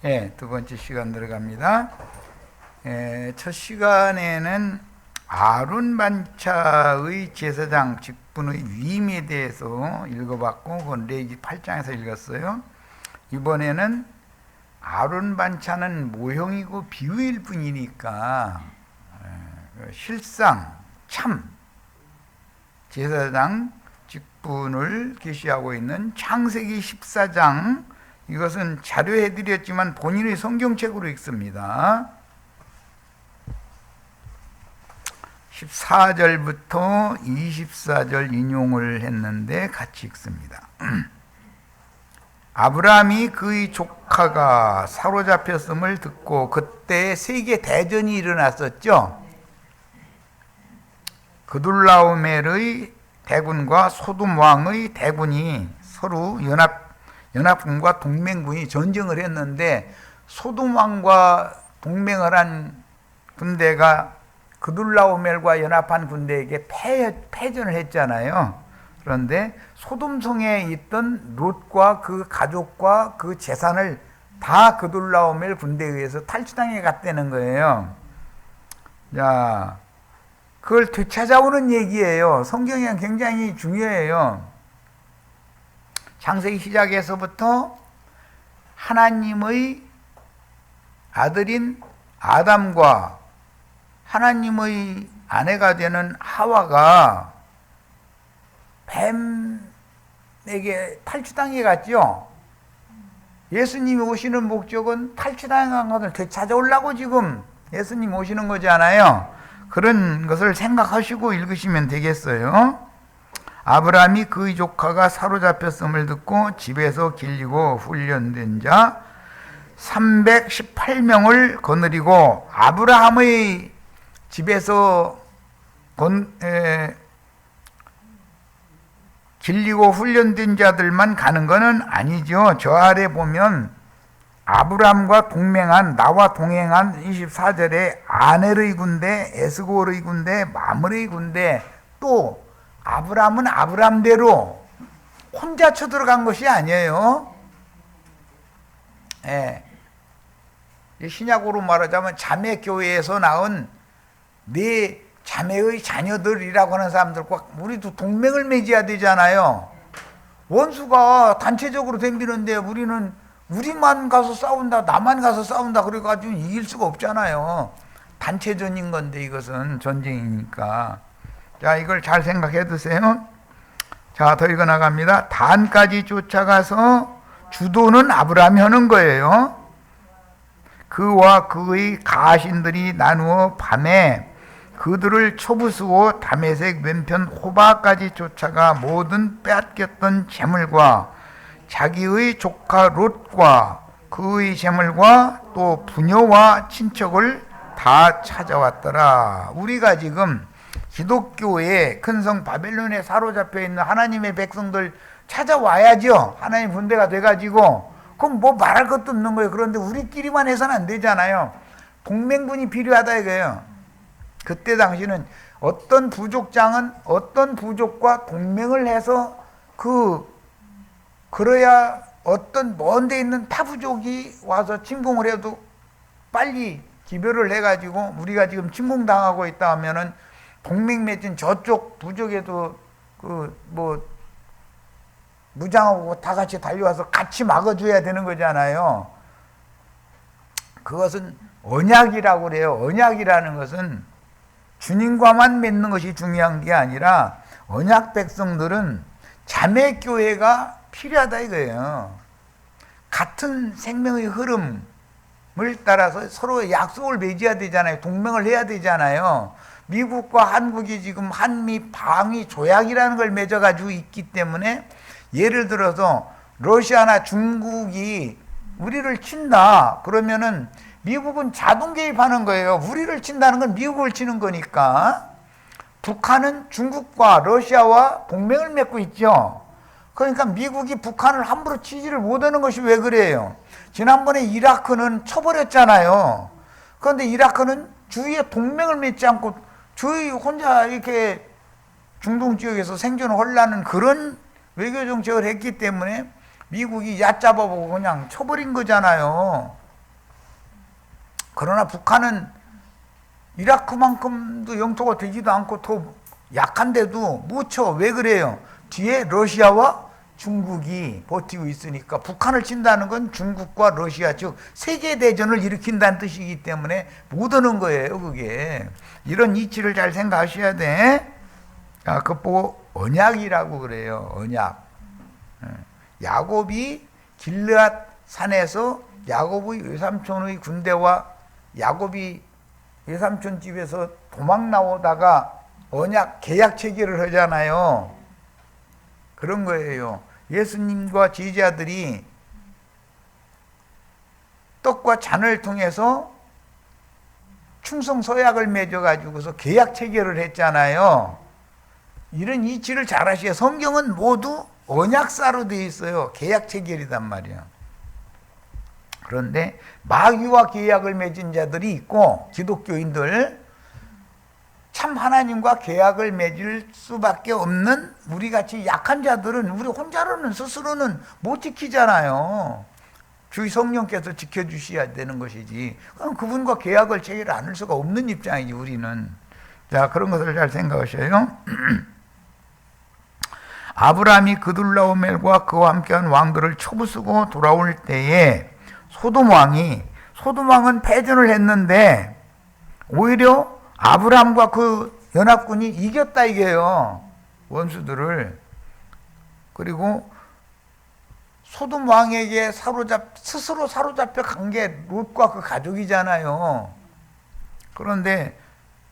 예, 두 번째 시간 들어갑니다. 첫 시간에는 아론 반차의 제사장 직분의 위임에 대해서 읽어봤고, 그건 레위기 8장에서 읽었어요. 이번에는 아론 반차는 모형이고 비유일 뿐이니까 실상 참 제사장 직분을 계시하고 있는 창세기 14장, 이것은 자료해드렸지만 본인의 성경책으로 읽습니다. 14절부터 24절 인용을 했는데 같이 읽습니다. 아브라함이 그의 조카가 사로잡혔음을 듣고, 그때 세계 대전이 일어났었죠. 그둘라오멜의 대군과 소돔 왕의 대군이 서로 연합군과 동맹군이 전쟁을 했는데, 소돔 왕과 동맹을 한 군대가 그둘라오멜과 연합한 군대에게 패전을 했잖아요. 그런데 소돔성에 있던 롯과 그 가족과 그 재산을 다 그둘라오멜 군대에 의해서 탈취당해 갔다는 거예요. 자, 그걸 되찾아오는 얘기예요. 성경이 굉장히 중요해요. 창세기 시작에서부터 하나님의 아들인 아담과 하나님의 아내가 되는 하와가 뱀에게 탈취당해 갔죠. 예수님이 오시는 목적은 탈취당한 것을 되찾아오려고 지금 예수님 오시는 거잖아요. 그런 것을 생각하시고 읽으시면 되겠어요. 아브라함이 그의 조카가 사로잡혔음을 듣고 집에서 길리고 훈련된 자 318명을 거느리고, 아브라함의 집에서 길리고 훈련된 자들만 가는 것은 아니죠. 저 아래 보면 아브라함과 동맹한, 나와 동행한 24절에 아넬의 군대, 에스골의 군대, 마므의 군대, 또 아브라함은 아브라함대로 혼자 쳐들어간 것이 아니에요. 신약으로 말하자면 자매교회에서 나온 네 자매의 자녀들이라고 하는 사람들과 우리도 동맹을 맺어야 되잖아요. 원수가 단체적으로 덤비는데 우리만 가서 싸운다, 나만 가서 싸운다 그래가지고 이길 수가 없잖아요. 단체전인 건데 이것은 전쟁이니까. 자, 이걸 잘 생각해 두세요. 자, 더 읽어 나갑니다. 단까지 쫓아가서 주도는 아브라함이 하는 거예요. 그와 그의 가신들이 나누어 밤에 그들을 초부수고 다메섹 왼편 호바까지 쫓아가 모든 빼앗겼던 재물과 자기의 조카 롯과 그의 재물과 또 부녀와 친척을 다 찾아왔더라. 우리가 지금 기독교의 큰 성 바벨론에 사로잡혀 있는 하나님의 백성들 찾아와야죠. 하나님 군대가 돼가지고. 그럼 뭐 말할 것도 없는 거예요. 그런데 우리끼리만 해서는 안 되잖아요. 동맹군이 필요하다 이거예요. 그때 당시는 어떤 부족장은 어떤 부족과 동맹을 해서 그래야 어떤 먼 데 있는 타 부족이 와서 침공을 해도 빨리 기별을 해가지고, 우리가 지금 침공당하고 있다 하면은 동맹 맺은 저쪽 부족에도 무장하고 다 같이 달려와서 같이 막아줘야 되는 거잖아요. 그것은 언약이라고 그래요. 언약이라는 것은 주님과만 맺는 것이 중요한 게 아니라 언약 백성들은 자매교회가 필요하다 이거예요. 같은 생명의 흐름을 따라서 서로 약속을 맺어야 되잖아요. 동맹을 해야 되잖아요. 미국과 한국이 지금 한미 방위 조약이라는 걸 맺어가지고 있기 때문에, 예를 들어서 러시아나 중국이 우리를 친다 그러면은 미국은 자동 개입하는 거예요. 우리를 친다는 건 미국을 치는 거니까. 북한은 중국과 러시아와 동맹을 맺고 있죠. 그러니까 미국이 북한을 함부로 치지를 못하는 것이 왜 그래요? 지난번에 이라크는 쳐버렸잖아요. 그런데 이라크는 주위에 동맹을 맺지 않고 주위 혼자 이렇게 중동 지역에서 생존을 하려는 그런 외교 정책을 했기 때문에 미국이 얕잡아보고 그냥 쳐버린 거잖아요. 그러나 북한은 이라크만큼도 영토가 되지도 않고 더 약한데도 못 쳐. 왜 그래요? 뒤에 러시아와 중국이 버티고 있으니까 북한을 친다는 건 중국과 러시아, 즉 세계대전을 일으킨다는 뜻이기 때문에 못 오는 거예요. 그게 이런 이치를 잘 생각하셔야 돼. 그거 보고 언약이라고 그래요. 언약. 야곱이 길르앗 산에서 야곱의 외삼촌의 군대와 야곱이 외삼촌 집에서 도망 나오다가 언약 계약 체결을 하잖아요. 그런 거예요. 예수님과 제자들이 떡과 잔을 통해서 충성 서약을 맺어가지고서 계약 체결을 했잖아요. 이런 이치를 잘 아셔야. 성경은 모두 언약사로 되어 있어요. 계약 체결이단 말이에요. 그런데 마귀와 계약을 맺은 자들이 있고 기독교인들, 참 하나님과 계약을 맺을 수밖에 없는 우리같이 약한 자들은 우리 혼자로는 스스로는 못 지키잖아요. 주의 성령께서 지켜주셔야 되는 것이지. 그럼 그분과 계약을 체결 안 할 수가 없는 입장이지 우리는. 자, 그런 것을 잘 생각하셔요. 아브라함이 그둘라오멜과 그와 함께한 왕들을 쳐부수고 돌아올 때에 소돔 왕은 패전을 했는데 오히려 아브라함과 그 연합군이 이겼다 이게요. 원수들을. 그리고 소돔 왕에게 스스로 사로잡혀 간 게 롯과 그 가족이잖아요. 그런데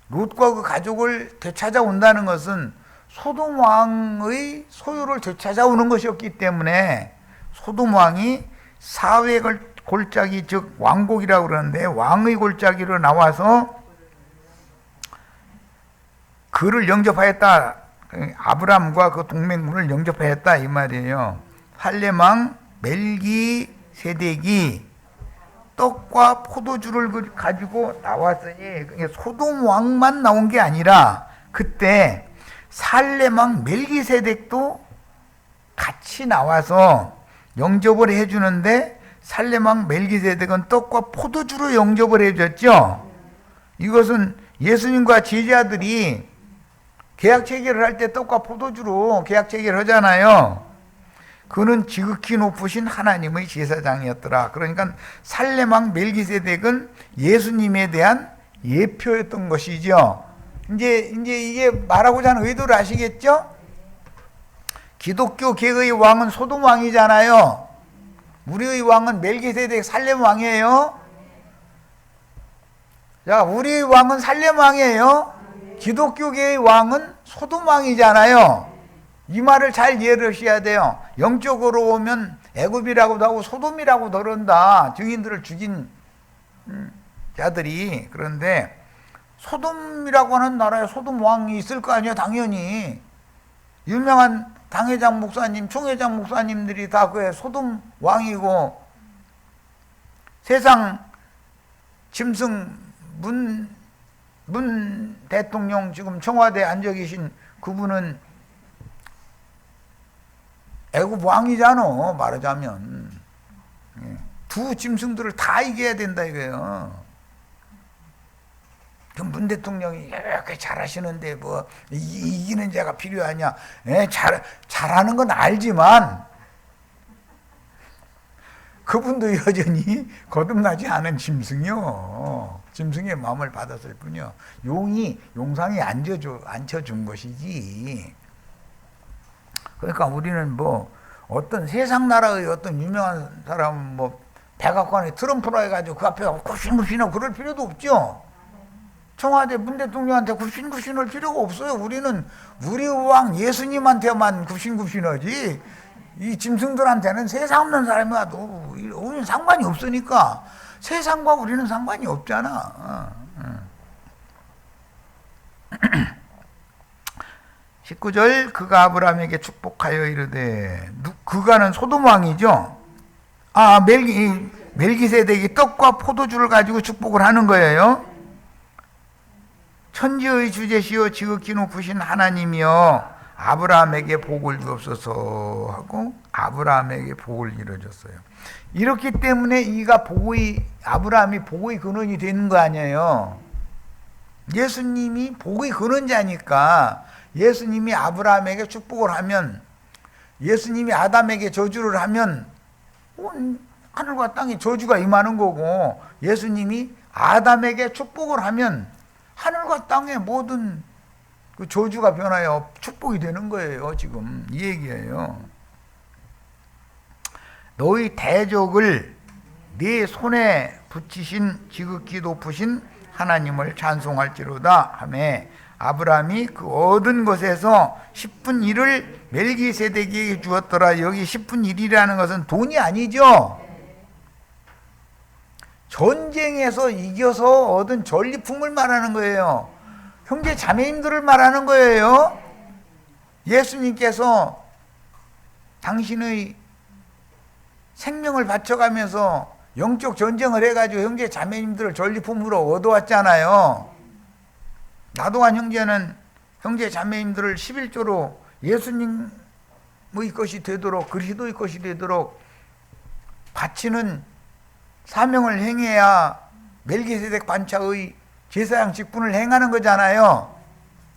롯과 그 가족을 되찾아온다는 것은 소돔 왕의 소유를 되찾아오는 것이었기 때문에 소돔 왕이 사회 골짜기, 즉 왕곡이라고 그러는데 왕의 골짜기로 나와서 그를 영접하였다. 아브람과 그 동맹군을 영접하였다 이 말이에요. 살렘왕 멜기세덱이 떡과 포도주를 가지고 나왔으니 소돔 왕만 나온 게 아니라 그때 살렘왕 멜기세덱도 같이 나와서 영접을 해주는데 살렘왕 멜기세덱은 떡과 포도주로 영접을 해줬죠. 이것은 예수님과 제자들이 계약 체결을 할 때 떡과 포도주로 계약 체결을 하잖아요. 그는 지극히 높으신 하나님의 제사장이었더라. 그러니까 살렘왕 멜기세덱은 예수님에 대한 예표였던 것이죠. 이제 이게 말하고자 하는 의도를 아시겠죠? 기독교 계의 왕은 소돔 왕이잖아요. 우리의 왕은 멜기세덱 살렘 왕이에요. 자, 우리의 왕은 살렘 왕이에요. 기독교계의 왕은 소돔 왕이잖아요. 이 말을 잘 이해를 하셔야 돼요. 영적으로 오면 애굽이라고도 하고 소돔이라고도 그런다. 증인들을 죽인 자들이. 그런데 소돔이라고 하는 나라에 소돔 왕이 있을 거 아니에요. 당연히 유명한 당회장 목사님, 총회장 목사님들이 다 그 소돔 왕이고, 세상 짐승 문 대통령 지금 청와대에 앉아 계신 그분은 애굽 왕이잖아. 말하자면 두 짐승들을 다 이겨야 된다 이거예요. 그 문 대통령이 이렇게 잘하시는데 뭐 이기는 자가 필요하냐? 잘하는 건 알지만 그분도 여전히 거듭나지 않은 짐승이요. 짐승의 마음을 받았을 뿐이요. 용상이 앉혀준 것이지. 그러니까 우리는 뭐 어떤 세상 나라의 어떤 유명한 사람 뭐 백악관에 트럼프라 해가지고 그 앞에 굽신굽신하고 그럴 필요도 없죠. 청와대 문 대통령한테 굽신굽신할 필요가 없어요. 우리는 우리 왕 예수님한테만 굽신굽신하지 이 짐승들한테는 세상 없는 사람이 와도 우리는 상관이 없으니까. 세상과 우리는 상관이 없잖아. 19절 그가 아브라함에게 축복하여 이르되, 그가는 소돔 왕이죠. 멜기세덱이 떡과 포도주를 가지고 축복을 하는 거예요. 천지의 주제시요 지극히 높으신 하나님이여 아브라함에게 복을 주옵소서 하고 아브라함에게 복을 이뤄줬어요. 이렇기 때문에 아브라함이 복의 근원이 되는 거 아니에요. 예수님이 복의 근원자니까 예수님이 아브라함에게 축복을 하면, 예수님이 아담에게 저주를 하면 하늘과 땅에 저주가 임하는 거고, 예수님이 아담에게 축복을 하면 하늘과 땅의 모든 그 저주가 변하여 축복이 되는 거예요. 지금 이 얘기예요. 너희 대적을 네 손에 붙이신 지극히 높으신 하나님을 찬송할지로다 하며, 아브라함이 그 얻은 것에서 10분 1을 멜기세덱에게 주었더라. 여기 10분 1이라는 것은 돈이 아니죠. 전쟁에서 이겨서 얻은 전리품을 말하는 거예요. 형제 자매님들을 말하는 거예요. 예수님께서 당신의 생명을 바쳐가면서 영적 전쟁을 해가지고 형제 자매님들을 전리품으로 얻어왔잖아요. 나도한 형제는 형제 자매님들을 11조로 예수님의 것이 되도록, 그리스도의 것이 되도록 바치는 사명을 행해야 멜기세덱 반차의 제사장 직분을 행하는 거잖아요.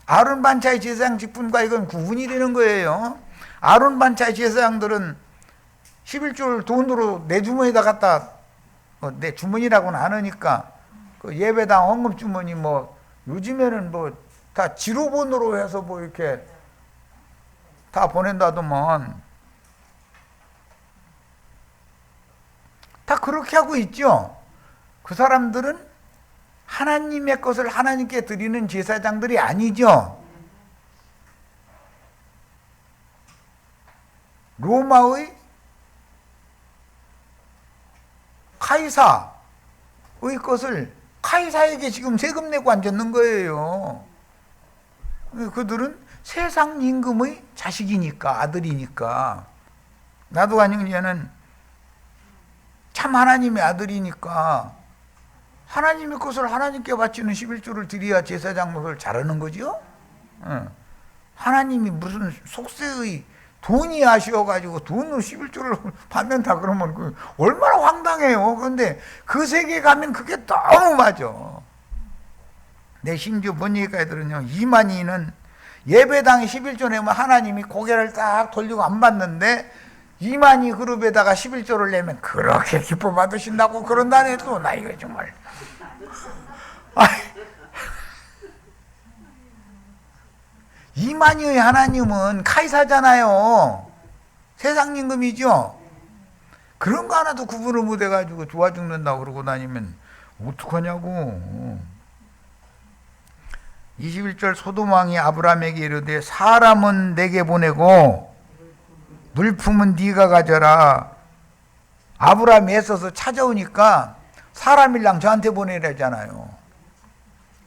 아론 반차의 제사장 직분과 이건 구분이 되는 거예요. 아론 반차의 제사장들은 11조를 돈으로 내 주머니에다 갖다, 내 주머니라고는 안 하니까, 그 예배당 헌금 주머니 요즘에는 다 지로본으로 해서 이렇게 다 보낸다더만. 다 그렇게 하고 있죠. 그 사람들은 하나님의 것을 하나님께 드리는 제사장들이 아니죠. 로마의 카이사의 것을 카이사에게 지금 세금 내고 앉았는 거예요. 그들은 세상 임금의 자식이니까, 아들이니까. 나도한 형제는 참 하나님의 아들이니까 하나님의 것을 하나님께 바치는 11조를 드려야 제사장 노릇을 잘하는 거죠. 하나님이 무슨 속세의 돈이 아쉬워가지고 돈으로 11조를 받는다 그러면 얼마나 황당해요. 그런데 그 세계에 가면 그게 너무 맞아. 내 심지어 뭔 얘기까지 들었냐면, 이만희는 예배당에 11조 내면 하나님이 고개를 딱 돌리고 안 받는데, 이만희 그룹에다가 11조를 내면 그렇게 기뻐 받으신다고 그런다네. 또 나 이거 정말 이만희의 하나님은 카이사잖아요. 세상 임금이죠. 그런 거 하나도 구분을 못 해가지고 좋아 죽는다고 그러고 다니면 어떡하냐고. 21절 소돔 왕이 아브라함에게 이르되 사람은 내게 보내고 물품은 네가 가져라. 아브라함이 애써서 찾아오니까 사람일랑 저한테 보내라잖아요.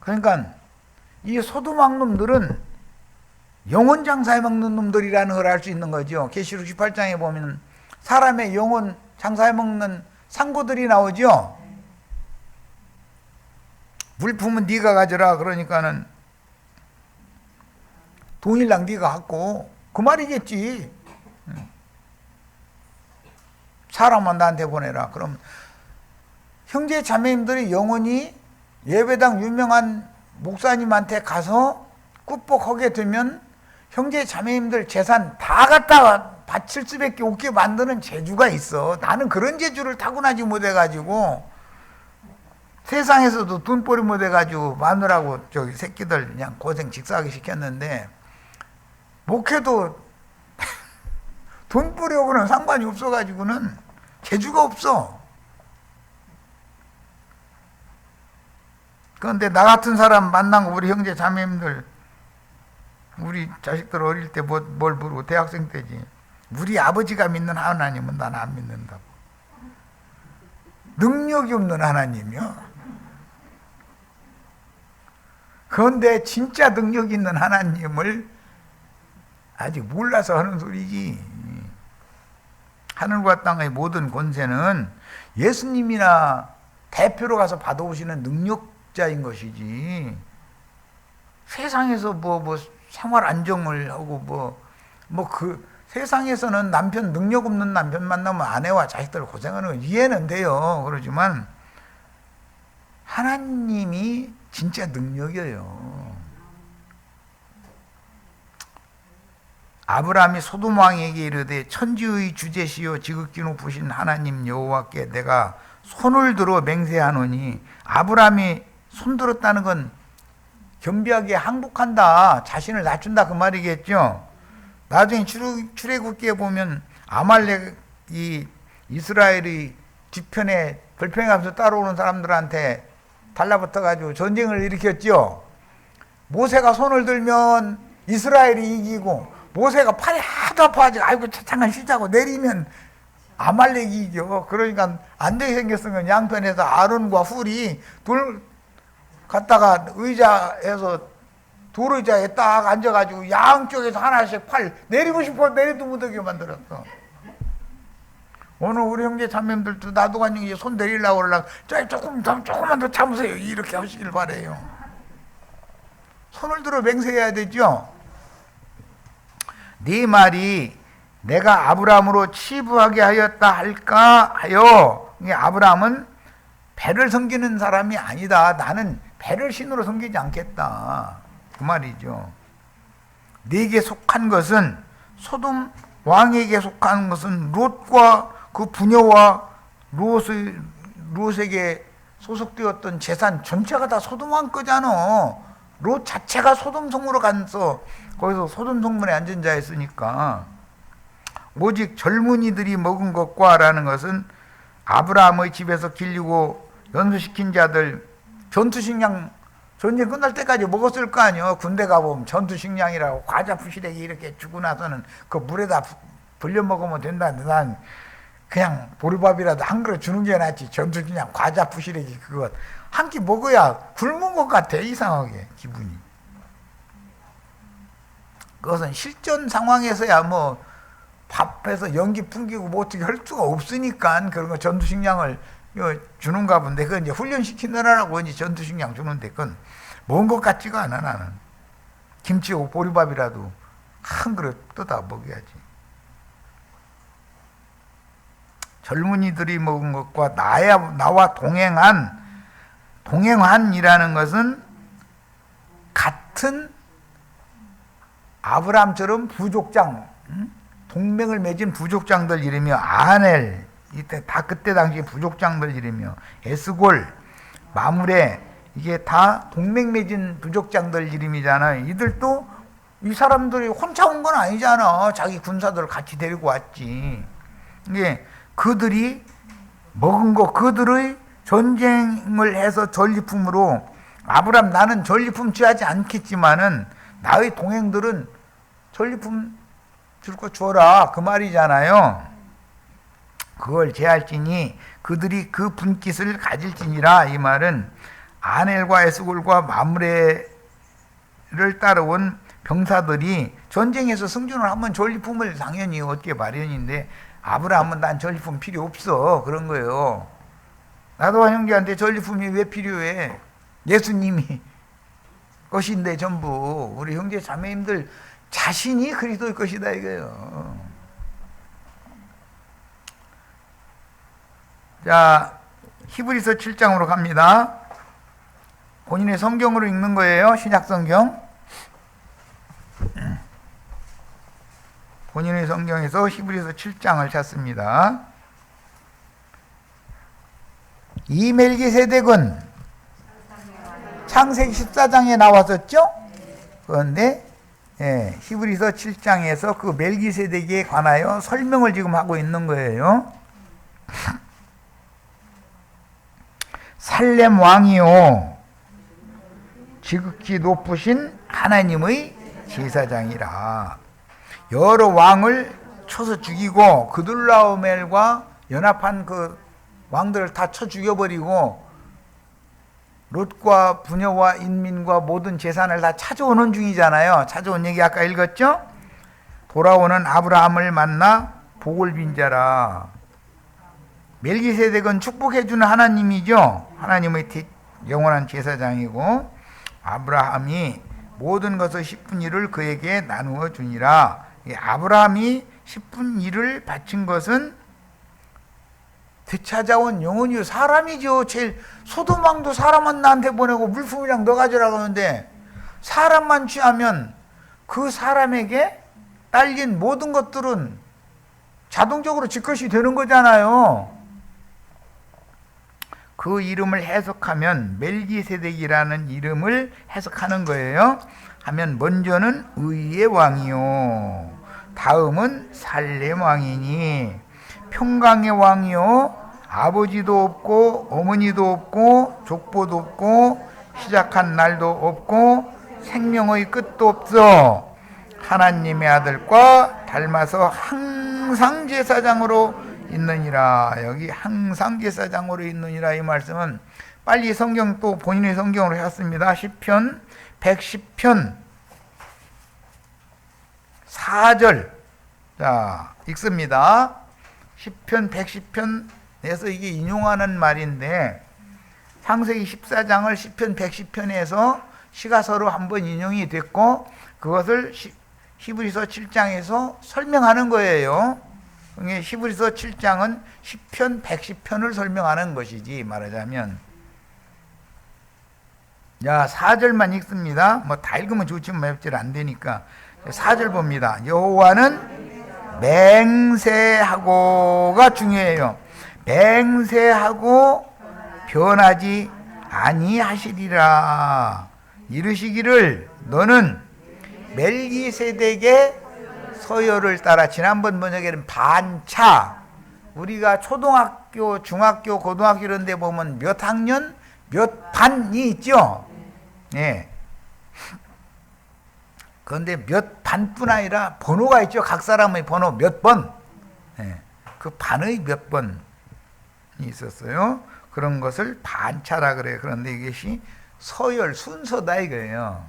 그러니까 이 소돔 왕 놈들은 영혼 장사해 먹는 놈들이라는 걸 알 수 있는 거죠. 계시록 18장에 보면 사람의 영혼 장사해 먹는 상고들이 나오죠. 물품은 네가 가져라. 그러니까는 돈일랑 네가 갖고, 그 말이겠지. 사람만 나한테 보내라. 그럼 형제 자매님들이 영원히 예배당 유명한 목사님한테 가서 꾹뻑하게 되면 형제 자매님들 재산 다 갖다 바칠 수밖에 없게 만드는 재주가 있어. 나는 그런 재주를 타고나지 못해가지고 세상에서도 돈벌이 못해가지고 마누라고 저기 새끼들 그냥 고생 직사하게 시켰는데, 목회도 돈벌이하고는 상관이 없어가지고는 재주가 없어. 그런데 나 같은 사람 만난 거, 우리 형제 자매님들, 우리 자식들 어릴 때 뭘 부르고 대학생 때지, 우리 아버지가 믿는 하나님은 나는 안 믿는다고. 능력이 없는 하나님이요. 그런데 진짜 능력 있는 하나님을 아직 몰라서 하는 소리지. 하늘과 땅의 모든 권세는 예수님이나 대표로 가서 받아오시는 능력자인 것이지, 세상에서 뭐 생활 안정을 하고 그 세상에서는 남편, 능력 없는 남편 만나면 아내와 자식들 고생하는 건 이해는 돼요. 그러지만 하나님이 진짜 능력이에요. 아브라함이 소돔 왕에게 이르되 천지의 주제시요 지극히 높으신 하나님 여호와께 내가 손을 들어 맹세하노니, 아브라함이 손 들었다는 건 겸비하게 항복한다, 자신을 낮춘다 그 말이겠죠. 나중에 출애굽기에 보면 아말렉이 이스라엘의 뒤편에 불평하면서 따라오는 사람들한테 달라붙어가지고 전쟁을 일으켰죠. 모세가 손을 들면 이스라엘이 이기고, 모세가 팔이 하도 아파가지고 아이고 잠깐 쉬자고 내리면 아말렉이 이겨. 그러니까 안 되게 생겼으면 양편에서 아론과 훌이 돌 갖다가 의자에서 돌의자에 딱 앉아가지고 양쪽에서 하나씩 팔 내리고 싶어 내리도 못하게 만들었어. 오늘 우리 형제 자매들도 나도 간증 손 내리려고 그러려고 조금만 더 참으세요 이렇게 하시길 바래요. 손을 들어 맹세해야 되죠. 네 말이 내가 아브라함으로 치부하게 하였다 할까 하여, 아브라함은 배를 섬기는 사람이 아니다. 나는 배를 신으로 섬기지 않겠다 그 말이죠. 네게 속한 것은, 소돔 왕에게 속한 것은 롯과 그 부녀와 롯에게 소속되었던 재산 전체가 다 소돔 왕 거잖아. 롯 자체가 소돔 성으로 가서 거기서 소돔 성문에 앉은 자였으니까. 오직 젊은이들이 먹은 것과 라는 것은 아브라함의 집에서 길리고 연수시킨 자들, 전투식량 전쟁 끝날 때까지 먹었을 거 아니에요. 군대 가보면 전투식량이라고 과자 푸시래기 이렇게 주고 나서는 그 물에다 불려 먹으면 된다는데, 난 그냥 보리밥이라도 한 그릇 주는 게 낫지. 전투식량 과자 푸시래기 그거 한 끼 먹어야 굶은 것 같아, 이상하게 기분이. 그것은 실전 상황에서야 뭐 밥해서 연기 풍기고 뭐 어떻게 할 수가 없으니까 그런 거 전투식량을 주는가 본데, 그건 이제 훈련시키느라고 이제 전투식량 주는데 그건 먹은 것 같지가 않아. 나는 김치하고 보리밥이라도 한 그릇 뜯어 먹어야지. 젊은이들이 먹은 것과 나와 동행한이라는 것은 같은 아브라함처럼 부족장, 동맹을 맺은 부족장들 이름이며, 아넬, 이때 다 그때 당시 부족장들 이름이며, 에스골, 마므레, 이게 다 동맹 맺은 부족장들 이름이잖아요. 이들도 이 사람들이 혼자 온 건 아니잖아. 자기 군사들을 같이 데리고 왔지. 이게 그들이 먹은 거, 그들의 전쟁을 해서 전리품으로, 아브라함 나는 전리품 취하지 않겠지만은 나의 동행들은 전리품 줄 거 줘라 그 말이잖아요. 그걸 제할지니 그들이 그 분깃을 가질지니라. 이 말은 아넬과 에스골과 마므레를 따라온 병사들이 전쟁에서 승준을 하면 전리품을 당연히 얻게 마련인데, 아브라함은 난 전리품 필요 없어 그런 거예요. 나도 형제한테 전리품이 왜 필요해? 예수님이 것인데 전부. 우리 형제 자매님들 자신이 그리스도의 것이다 이거예요. 자, 히브리서 7장으로 갑니다. 본인의 성경으로 읽는 거예요. 신약성경. 본인의 성경에서 히브리서 7장을 찾습니다. 이 멜기세덱은 창세기 14장에 나왔었죠? 그런데 히브리서 7장에서 그 멜기세덱에 관하여 설명을 지금 하고 있는 거예요. 살렘 왕이요 지극히 높으신 하나님의 제사장이라. 여러 왕을 쳐서 죽이고 그둘라오멜과 연합한 그 왕들을 다 쳐 죽여버리고 롯과 부녀와 인민과 모든 재산을 다 찾아오는 중이잖아요. 찾아온 얘기 아까 읽었죠? 돌아오는 아브라함을 만나 복을 빈 자라. 멜기세덱은 축복해주는 하나님이죠. 하나님의 영원한 제사장이고, 아브라함이 모든 것의 10분의 1을 그에게 나누어 주니라. 아브라함이 10분 일을 바친 것은 되찾아온 영혼이요. 사람이죠. 제일 소도망도 사람만 나한테 보내고 물품이랑 너 가져라고 하는데 사람만 취하면 그 사람에게 딸린 모든 것들은 자동적으로 지 것이 되는 거잖아요. 그 이름을 해석하면 멜기세덱이라는 이름을 해석하는 거예요. 하면 먼저는 의의 왕이요, 다음은 살렘 왕이니 평강의 왕이요, 아버지도 없고 어머니도 없고 족보도 없고 시작한 날도 없고 생명의 끝도 없어 하나님의 아들과 닮아서 항상 제사장으로 있느니라. 여기 항상 제사장으로 있느니라 이 말씀은 빨리 성경 또 본인의 성경으로 했습니다. 시편 110편 4절 자 읽습니다. 시편 110편에서 이게 인용하는 말인데 창세기 14장을 시편 110편에서 시가서로 한번 인용이 됐고 그것을 히브리서 7장에서 설명하는 거예요. 히브리서 7장은 시편 110편을 설명하는 것이지 말하자면. 자 4절만 읽습니다. 뭐 다 읽으면 좋지만 맵질 안 되니까 4절 봅니다. 여호와는 맹세하고가 중요해요. 맹세하고 변하지 아니하시리라. 이르시기를 너는 멜기세덱의 서열을 따라. 지난번 번역에는 반차, 우리가 초등학교, 중학교, 고등학교 이런 데 보면 몇 학년, 몇 반이 있죠. 예. 그런데 몇 반뿐 아니라 번호가 있죠. 각 사람의 번호 몇 번. 예. 그 반의 몇 번이 있었어요. 그런 것을 반차라 그래요. 그런데 이것이 서열, 순서다 이거예요.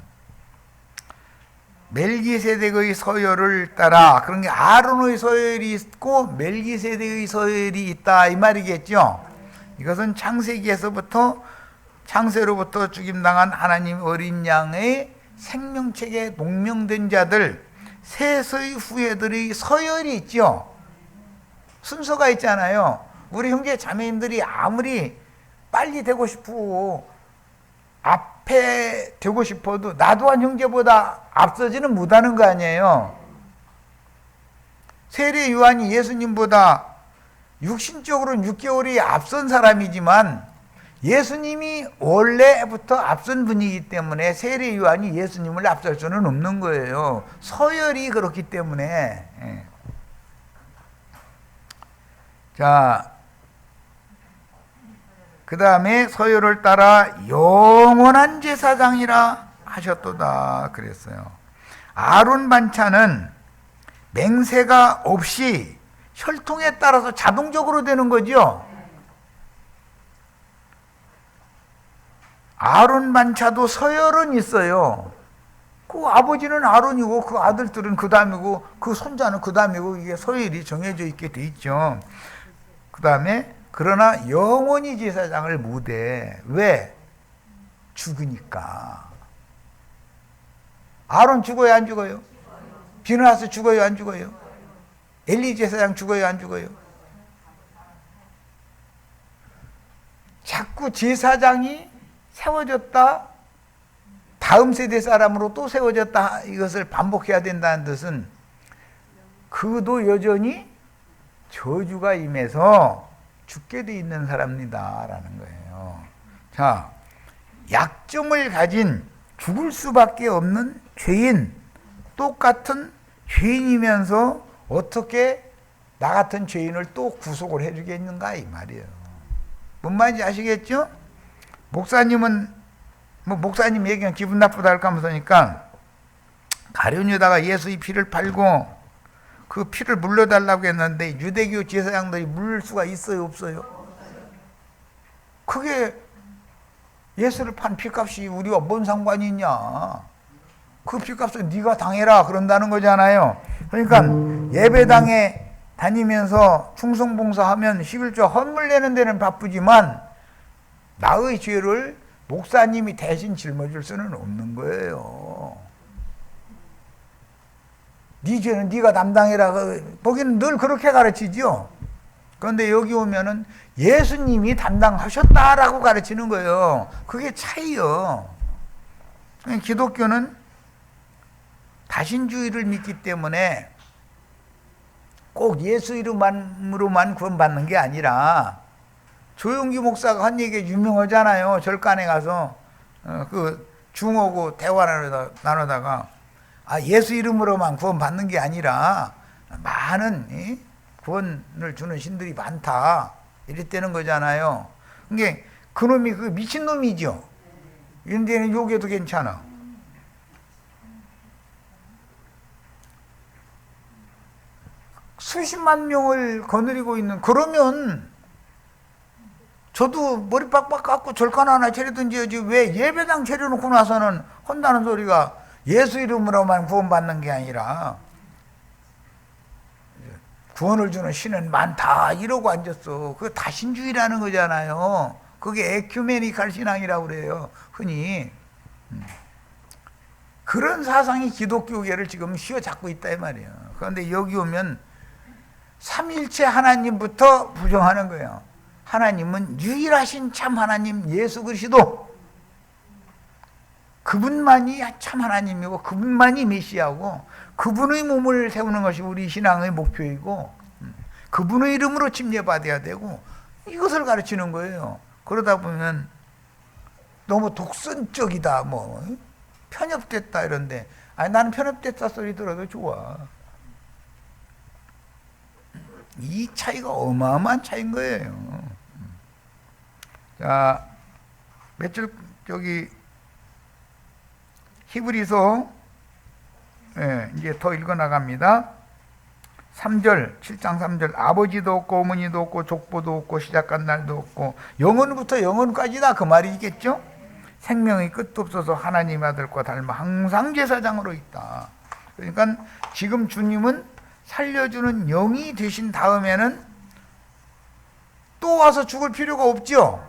멜기세덱의 서열을 따라. 그런 게 아론의 서열이 있고 멜기세덱의 서열이 있다 이 말이겠죠. 이것은 창세로부터 죽임당한 하나님 어린 양의 생명책에 농명된 자들 셋의 후예들의 서열이 있죠. 순서가 있잖아요. 우리 형제 자매님들이 아무리 빨리 되고 싶고 앞에 되고 싶어도 나도한 형제보다 앞서지는 못하는 거 아니에요. 세례 요한이 예수님보다 육신적으로는 6개월이 앞선 사람이지만 예수님이 원래부터 앞선 분이기 때문에 세례 요한이 예수님을 앞설 수는 없는 거예요. 서열이 그렇기 때문에. 자, 그 다음에 서열을 따라 영원한 제사장이라 하셨도다 그랬어요. 아론 반차는 맹세가 없이 혈통에 따라서 자동적으로 되는 거죠. 아론 반차도 서열은 있어요. 그 아버지는 아론이고 그 아들들은 그 다음이고 그 손자는 그 다음이고 이게 서열이 정해져 있게 돼 있죠. 그 다음에 그러나 영원히 제사장을 못해. 왜? 죽으니까. 아론 죽어요 안 죽어요? 비느하스 죽어요 안 죽어요? 엘리 제사장 죽어요 안 죽어요? 자꾸 제사장이 세워졌다, 다음 세대 사람으로 또 세워졌다, 이것을 반복해야 된다는 뜻은 그도 여전히 저주가 임해서 죽게 돼 있는 사람이다 라는 거예요. 자, 약점을 가진 죽을 수밖에 없는 죄인, 똑같은 죄인이면서 어떻게 나 같은 죄인을 또 구속을 해주겠는가 이 말이에요. 뭔 말인지 아시겠죠? 목사님은 목사님 얘기는 기분 나쁘다 할까 하면서니까 가룟유다가 예수의 피를 팔고 그 피를 물려달라고 했는데 유대교 제사장들이 물릴 수가 있어요 없어요? 그게 예수를 판 피값이 우리와 뭔 상관이 있냐. 그 피값은 네가 당해라 그런다는 거잖아요. 그러니까 예배당에 다니면서 충성봉사하면 11조 헌물 내는 데는 바쁘지만 나의 죄를 목사님이 대신 짊어질 수는 없는 거예요. 네 죄는 네가 담당해라. 보기는 늘 그렇게 가르치죠. 그런데 여기 오면은 예수님이 담당하셨다라고 가르치는 거예요. 그게 차이요. 기독교는 다신주의를 믿기 때문에 꼭 예수 이름으로만 구원받는 게 아니라, 조용기 목사가 한 얘기가 유명하잖아요. 절간에 가서 그 중하고 대화 나누다가 예수 이름으로만 구원받는 게 아니라 많은 구원을 주는 신들이 많다 이랬다는 거잖아요. 그게 그놈이 그 미친놈이죠. 이런 데는 욕해도 괜찮아. 수십만 명을 거느리고 있는, 그러면 저도 머리 빡빡 깎고 절간 하나 차리든지 하지, 왜 예배당 차려놓고 나서는 혼나는 소리가 예수 이름으로만 구원받는 게 아니라 구원을 주는 신은 많다 이러고 앉았어. 그거 다신주의라는 거잖아요. 그게 에큐메니칼 신앙이라고 그래요, 흔히. 그런 사상이 기독교계를 지금 휘어잡고 있다 이 말이에요. 그런데 여기 오면 삼일체 하나님부터 부정하는 거예요. 하나님은 유일하신 참 하나님 예수 그리스도, 그분만이 참 하나님이고 그분만이 메시아고 그분의 몸을 세우는 것이 우리 신앙의 목표이고 그분의 이름으로 침례받아야 되고, 이것을 가르치는 거예요. 그러다 보면 너무 독선적이다, 편협됐다 이런데, 나는 편협됐다 소리 들어도 좋아. 이 차이가 어마어마한 차이인 거예요. 자, 히브리서, 이제 더 읽어 나갑니다. 3절, 7장 3절. 아버지도 없고 어머니도 없고 족보도 없고 시작한 날도 없고, 영원부터 영원까지다 그 말이겠죠. 생명의 끝도 없어서 하나님 아들과 닮아 항상 제사장으로 있다. 그러니까 지금 주님은 살려주는 영이 되신 다음에는 또 와서 죽을 필요가 없죠.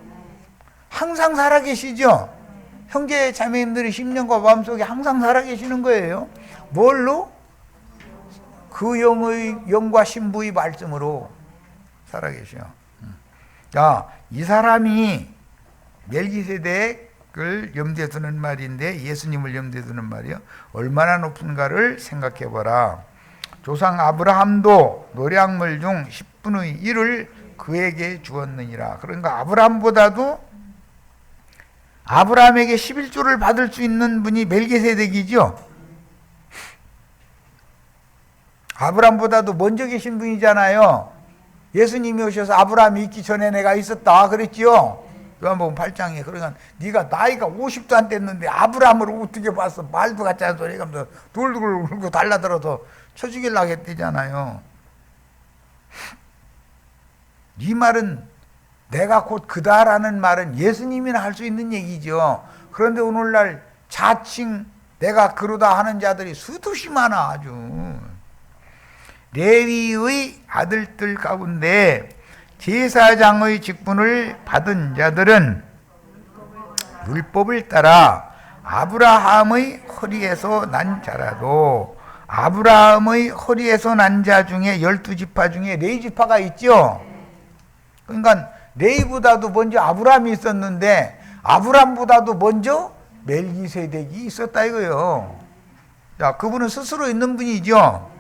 항상 살아계시죠. 형제 자매님들의 심령과 마음속에 항상 살아계시는 거예요. 뭘로? 그 영과 신부의 말씀으로 살아계셔. 자, 이 사람이 멜기세덱을 염두에 두는 말인데, 예수님을 염두에 두는 말이요, 얼마나 높은가를 생각해 보라. 조상 아브라함도 노량물 중 10분의 1을 그에게 주었느니라. 그러니까 아브라함에게 11조를 받을 수 있는 분이 멜기세덱이죠. 아브라함보다도 먼저 계신 분이잖아요. 예수님이 오셔서 아브라함이 있기 전에 내가 있었다 그랬지요. 요한복음 8장에. 그러니까 네가 나이가 50도 안 됐는데 아브라함을 어떻게 봤어? 말도 같지 않은 소리 하면서 돌돌 굴고 달라들어서 쳐 죽이려고 했대잖아요. 이 말은, 내가 곧 그다라는 말은 예수님이나 할 수 있는 얘기죠. 그런데 오늘날 자칭 내가 그러다 하는 자들이 수두시 많아. 아주 레위의 아들들 가운데 제사장의 직분을 받은 자들은 율법을 따라 아브라함의 허리에서 난 자라도, 아브라함의 허리에서 난 자 중에 12지파 중에 레위지파가 있죠. 그러니까 레위보다도 먼저 아브라함이 있었는데 아브라함보다도 먼저 멜기세덱이 있었다 이거예요. 자, 그분은 스스로 있는 분이죠.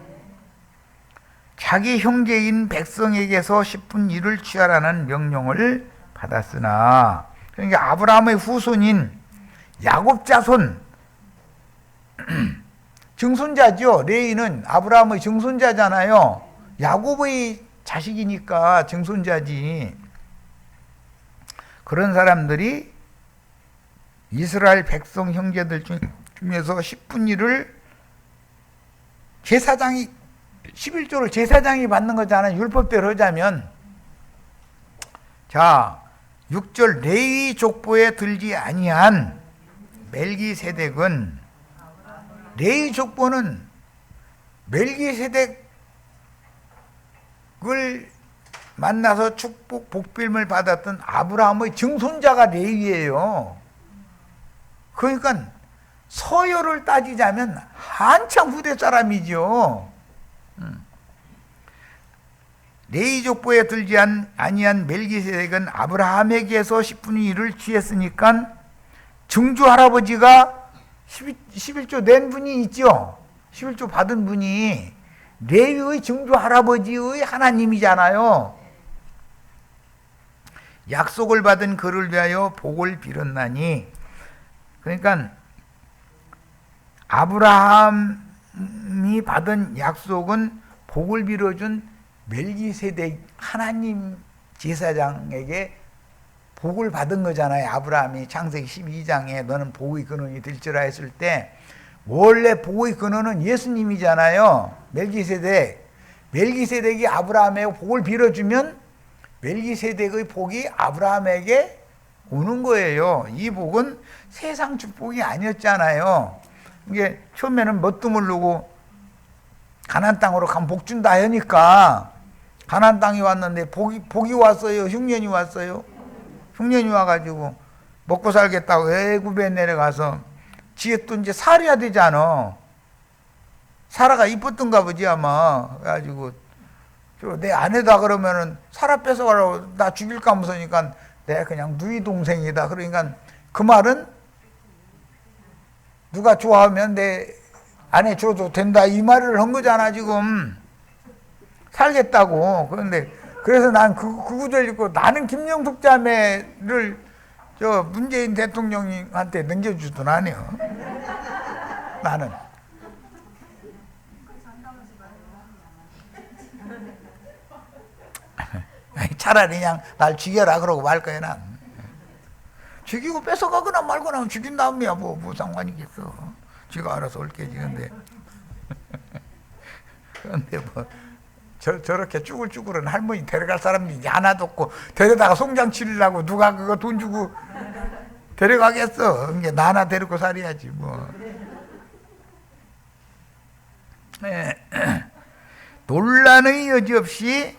자기 형제인 백성에게서 10분 1을 취하라는 명령을 받았으나, 그러니까 아브라함의 후손인 야곱 자손, 증손자죠. 레위는 아브라함의 증손자잖아요. 야곱의 자식이니까 증손자지. 그런 사람들이 이스라엘 백성 형제들 중에서 10분 1을 제사장이, 11조를 제사장이 받는 거잖아요. 율법대로 하자면. 자, 6절 레위 족보에 들지 아니한 멜기세덱은, 레위 족보는 멜기세덱을 만나서 축복 복빌을 받았던 아브라함의 증손자가 레위예요. 그러니까 서열을 따지자면 한참 후대 사람이죠. 레위 족보에 들지 아니한 멜기세덱은 아브라함에게서 10분의 1을 취했으니까 증조 할아버지가 11조 낸 분이 있죠. 11조 받은 분이 레위의 증조 할아버지의 하나님이잖아요. 약속을 받은 그를 위하여 복을 빌었나니, 그러니까 아브라함이 받은 약속은 복을 빌어준 멜기세덱 하나님 제사장에게 복을 받은 거잖아요. 아브라함이 창세기 12장에 너는 복의 근원이 될지라 했을 때 원래 복의 근원은 예수님이잖아요. 멜기세덱이 아브라함에게 복을 빌어주면 멜기세덱의 복이 아브라함에게 오는 거예요. 이 복은 세상 축복이 아니었잖아요. 이게 처음에는 뭣도 모르고 가나안 땅으로 가면 복 준다 하니까 가나안 땅이 왔는데 복이 왔어요? 흉년이 왔어요? 흉년이 와가지고 먹고 살겠다고 애굽에 내려가서 지에 또 이제 살해야 되잖아. 사라가 이뻤던가 보지 아마. 그래가지고 내 아내다 그러면은 사라 뺏어가라고 나 죽일까 무서우니까 내 그냥 누이 동생이다. 그러니까 그 말은 누가 좋아하면 내 아내 줘도 된다 이 말을 한 거잖아 지금. 살겠다고. 그런데 그래서 난 그 구절 읽고 나는 김영숙 자매를 저 문재인 대통령한테 넘겨주더라네요. 나는. 차라리 그냥 날 죽여라 그러고 말 거야 난. 죽이고 뺏어가거나 말거나 하면 죽인 다음이야 뭐 상관이겠어. 지가 알아서 올게 지근데. 그런데 뭐 저렇게 쭈글쭈글한 할머니 데려갈 사람이 하나도 없고 데려다가 송장 치려고 누가 그거 돈 주고 데려가겠어. 그게 나 하나 데리고 살아야지 뭐. 논란의 여지 없이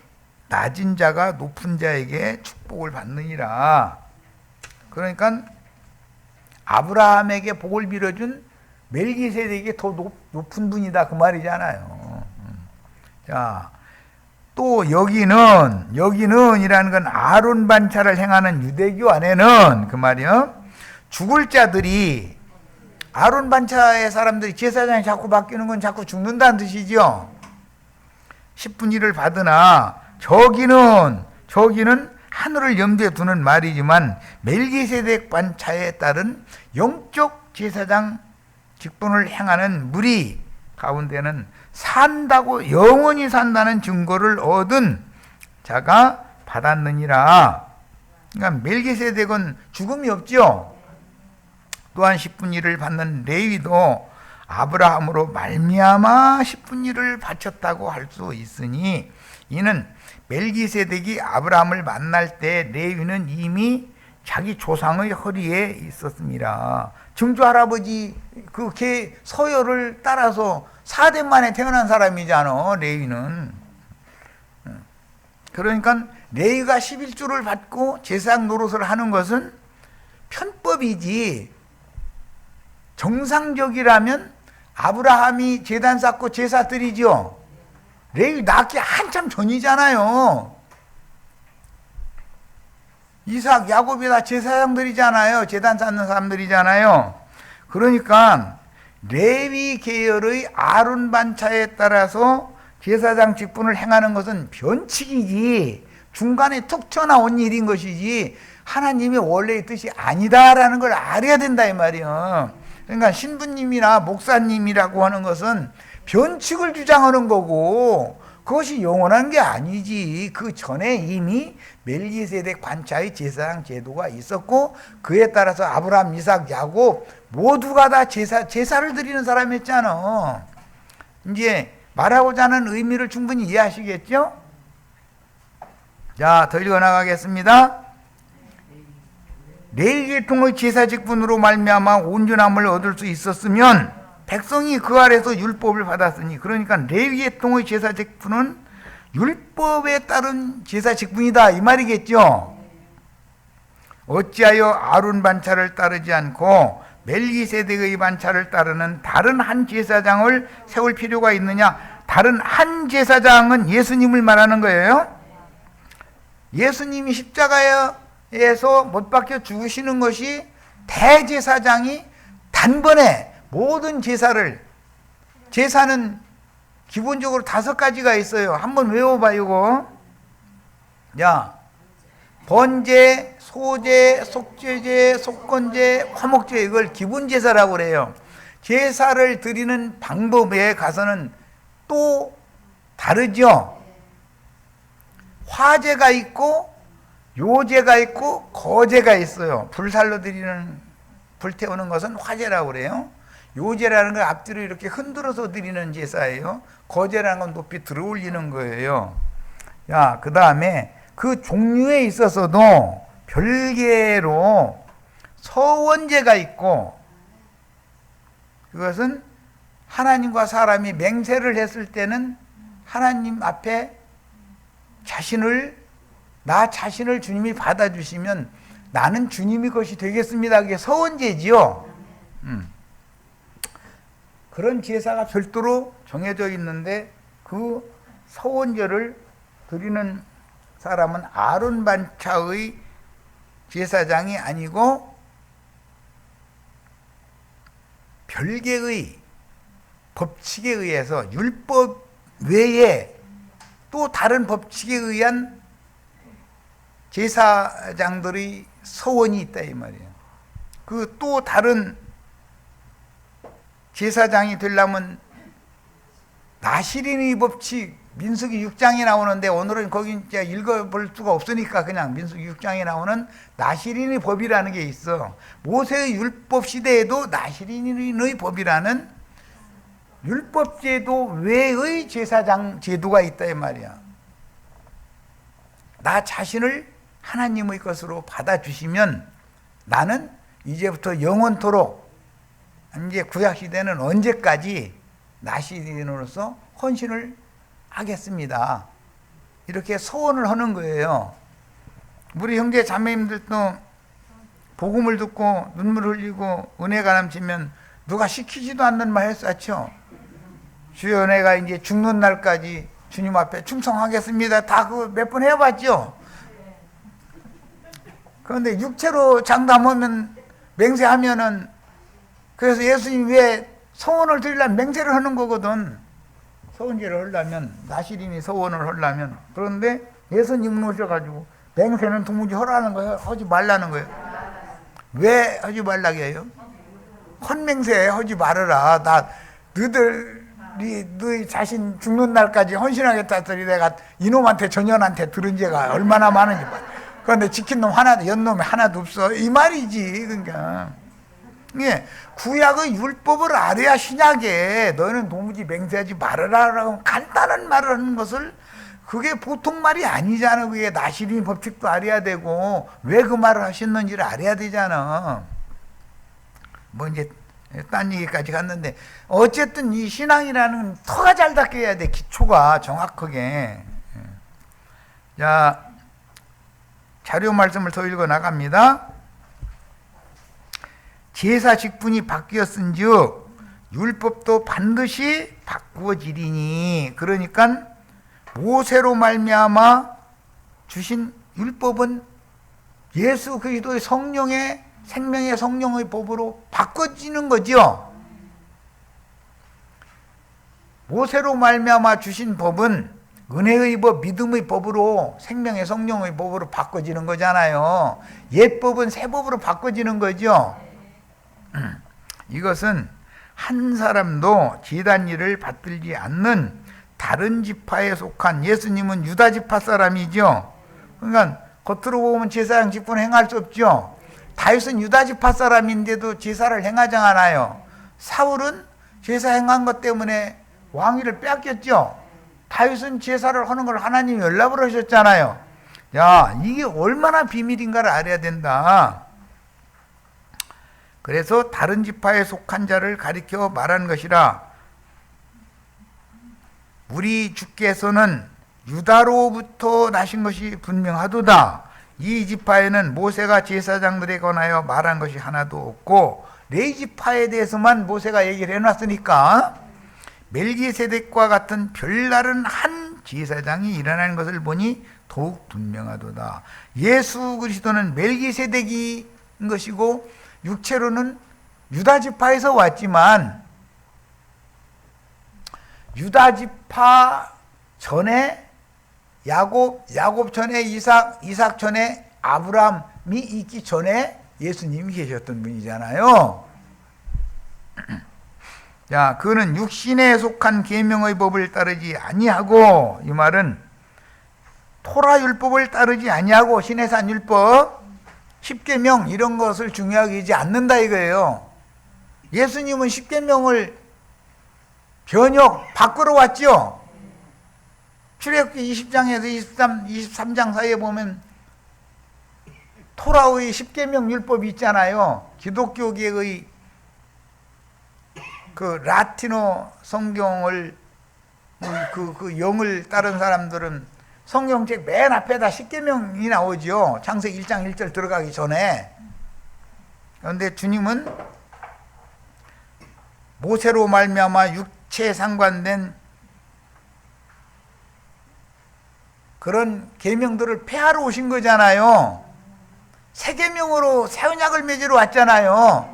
낮은 자가 높은 자에게 축복을 받느니라. 그러니까 아브라함에게 복을 빌어준 멜기세덱이 더 높은 분이다 그 말이잖아요. 자, 또 여기는이라는 건 아론 반차를 행하는 유대교 안에는 그 말이요. 죽을 자들이 아론 반차의 사람들이 제사장이 자꾸 바뀌는 건 자꾸 죽는다는 뜻이죠. 10분의 1을 받으나 저기는 하늘을 염두에 두는 말이지만 멜기세덱 반차에 따른 영적 제사장 직분을 행하는 무리 가운데는 산다고 영원히 산다는 증거를 얻은 자가 받았느니라. 그러니까 멜기세덱은 죽음이 없죠. 또한 10분의 1을 받는 레위도 아브라함으로 말미암아 10분의 1을 바쳤다고 할 수 있으니 이는 멜기세덱이 아브라함을 만날 때 레위는 이미 자기 조상의 허리에 있었습니다. 증조 할아버지 그 개 서열을 따라서 4대 만에 태어난 사람이잖아 레위는. 그러니까 레위가 11조를 받고 제사장 노릇을 하는 것은 편법이지 정상적이라면 아브라함이 제단 쌓고 제사 드리죠. 레위 낳기 한참 전이잖아요. 이삭, 야곱이 다 제사장들이잖아요. 제단 쌓는 사람들이잖아요. 그러니까 레위 계열의 아론 반차에 따라서 제사장 직분을 행하는 것은 변칙이지 중간에 툭 튀어나온 일인 것이지 하나님의 원래의 뜻이 아니다라는 걸 알아야 된다 이 말이에요. 그러니까 신부님이나 목사님이라고 하는 것은 변칙을 주장하는 거고 그것이 영원한 게 아니지. 그 전에 이미 멜기세덱 반차의 제사장 제도가 있었고 그에 따라서 아브라함, 이삭, 야곱 모두가 다 제사를 드리는 사람이었잖아. 이제 말하고자 하는 의미를 충분히 이해하시겠죠? 자, 더 읽어나가겠습니다. 레위 계통의 제사 직분으로 말미암아 온전함을 얻을 수 있었으면 백성이 그 아래서 율법을 받았으니 그러니까 레위 계통의 제사 직분은 율법에 따른 제사 직분이다 이 말이겠죠. 어찌하여 아론 반차를 따르지 않고 멜기세덱의 반차를 따르는 다른 한 제사장을 세울 필요가 있느냐? 다른 한 제사장은 예수님을 말하는 거예요. 예수님이 십자가에서 못 박혀 죽으시는 것이 대제사장이 단번에 모든 제사는 기본적으로 5가지가 있어요. 한번 외워봐. 이거 번제, 소제, 속죄제, 속건제, 화목제, 이걸 기본제사라고 그래요. 제사를 드리는 방법에 가서는 또 다르죠. 화제가 있고 요제가 있고 거제가 있어요. 불살로 드리는, 불태우는 것은 화제라고 그래요. 요제라는 건 앞뒤로 이렇게 흔들어서 드리는 제사예요. 거제라는 건 높이 들어 올리는 거예요. 그 다음에 그 종류에 있어서도 별개로 서원제가 있고, 그것은 하나님과 사람이 맹세를 했을 때는 하나님 앞에 나 자신을 주님이 받아주시면 나는 주님의 것이 되겠습니다. 그게 서원제지요. 그런 제사가 별도로 정해져 있는데, 그 서원제를 드리는 사람은 아론 반차의 제사장이 아니고 별개의 법칙에 의해서, 율법 외에 또 다른 법칙에 의한 제사장들의 서원이 있다 이 말이에요. 그 또 다른 제사장이 되려면 나시린의 법칙, 민수기 6장에 나오는데, 오늘은 거기 이제 읽어볼 수가 없으니까 그냥 민수기 6장에 나오는 나시린의 법이라는 게 있어. 모세의 율법 시대에도 나시린의 법이라는 율법 제도 외의 제사장 제도가 있다 이 말이야. 나 자신을 하나님의 것으로 받아주시면 나는 이제부터 영원토록, 이제 구약시대는 언제까지 나시린으로서 헌신을 하겠습니다. 이렇게 소원을 하는 거예요. 우리 형제 자매님들도 복음을 듣고 눈물 흘리고 은혜가 넘치면 누가 시키지도 않는 말 했었죠. 주여, 내가 이제 죽는 날까지 주님 앞에 충성하겠습니다. 다 그 몇 번 해봤죠. 그런데 육체로 장담하면, 맹세하면은, 그래서 예수님이 왜 소원을 드리려면 맹세를 하는 거거든. 서원제를 하려면, 나시린이 서원을 하려면. 그런데 예수님은 오셔가지고 맹세는 도무지 하라는 거예요. 하지 말라는 거예요. 왜 하지 말라고 해요? 헌맹세 하지 말아라. 너희 자신 죽는 날까지 헌신하겠다 했더니 내가 이놈한테 전현한테 들은 죄가 얼마나 많은지 봐. 그런데 지킨 놈 하나도, 연놈이 하나도 없어. 이 말이지. 그러니까 구약의 율법을 알아야 신약에 너희는 도무지 맹세하지 말아라라고 간단한 말을 하는 것을, 그게 보통 말이 아니잖아. 그게 나시린 법칙도 알아야 되고 왜 그 말을 하셨는지를 알아야 되잖아. 뭐 이제 딴 얘기까지 갔는데, 어쨌든 이 신앙이라는 터가 잘 닦여야 돼. 기초가 정확하게. 자, 자료 말씀을 더 읽어 나갑니다. 제사 직분이 바뀌었은즉 율법도 반드시 바꾸어지리니. 그러니까 모세로 말미암아 주신 율법은 예수 그리스도의 성령의, 생명의 성령의 법으로 바꿔지는 거죠. 모세로 말미암아 주신 법은 은혜의 법, 믿음의 법으로, 생명의 성령의 법으로 바꿔지는 거잖아요. 옛 법은 새 법으로 바꿔지는 거죠. 이것은 한 사람도 제단일을 받들지 않는 다른 지파에 속한, 예수님은 유다 지파 사람이죠. 그러니까 겉으로 보면 제사장 직분 행할 수 없죠. 다윗은 유다 지파 사람인데도 제사를 행하지 않아요. 사울은 제사 행한 것 때문에 왕위를 뺏겼죠. 다윗은 제사를 하는 걸 하나님이 연락을 하셨잖아요. 야, 이게 얼마나 비밀인가를 알아야 된다. 그래서 다른 지파에 속한 자를 가리켜 말한 것이라. 우리 주께서는 유다로부터 나신 것이 분명하도다. 이 지파에는 모세가 제사장들에 관하여 말한 것이 하나도 없고 레위지파에 대해서만 모세가 얘기를 해놨으니까 멜기세덱과 같은 별다른 한 제사장이 일어나는 것을 보니 더욱 분명하도다. 예수 그리스도는 멜기세덱인 것이고 육체로는 유다지파에서 왔지만 유다지파 전에 야곱 전에 이삭 전에 아브라함이 있기 전에 예수님이 계셨던 분이잖아요. 자, 그는 육신에 속한 계명의 법을 따르지 아니하고, 이 말은 토라 율법을 따르지 아니하고 시내산 율법, 십계명 이런 것을 중요하게 여기지 않는다 이거예요. 예수님은 십계명을 바꾸러 왔죠. 출애굽기 20장에서 23장 사이에 보면 토라의 십계명 율법이 있잖아요. 기독교계의 그 라틴어 성경을 그 영을 따른 사람들은 성경책 맨 앞에다 십계명이 나오죠. 창세기 1장 1절 들어가기 전에. 그런데 주님은 모세로 말미암아 육체에 상관된 그런 계명들을 폐하러 오신 거잖아요. 새 계명으로 새 언약을 맺으러 왔잖아요.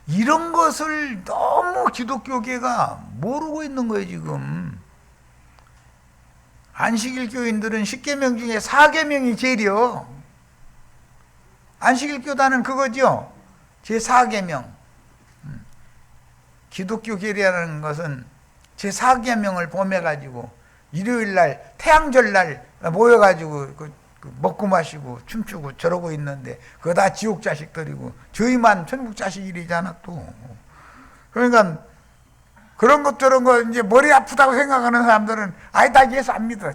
이런 것을 너무 기독교계가 모르고 있는 거예요, 지금. 안식일 교인들은 십계명 중에 사계명이 제일이요. 안식일 교단은 그거죠. 제4계명. 기독교계라는 것은 제4계명을 범해가지고 일요일날 태양절날 모여가지고 먹고 마시고 춤추고 저러고 있는데 그거 다 지옥 자식들이고 저희만 천국 자식이잖아 또. 그러니까 그런 것 저런 거 이제 머리 아프다고 생각하는 사람들은 나 예수 안 믿어.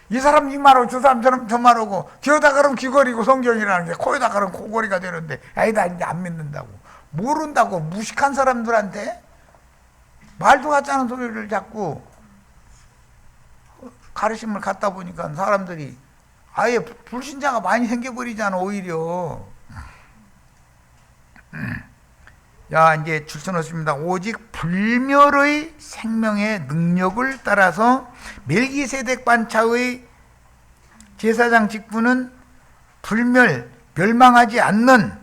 이 사람 이 말하고 저 사람 저 말하고 귀에다 그러면 귀걸이고 성경이라는 게 코에다 그러면 코걸이가 되는데 나 이제 안 믿는다고. 모른다고 무식한 사람들한테 말도 같지 않은 소리를 자꾸 가르침을 갖다 보니까 사람들이 아예 불신자가 많이 생겨버리잖아, 오히려. 자, 이제 줄쳐놓습니다. 오직 불멸의 생명의 능력을 따라서 멜기세덱 반차의 제사장 직분은 멸망하지 않는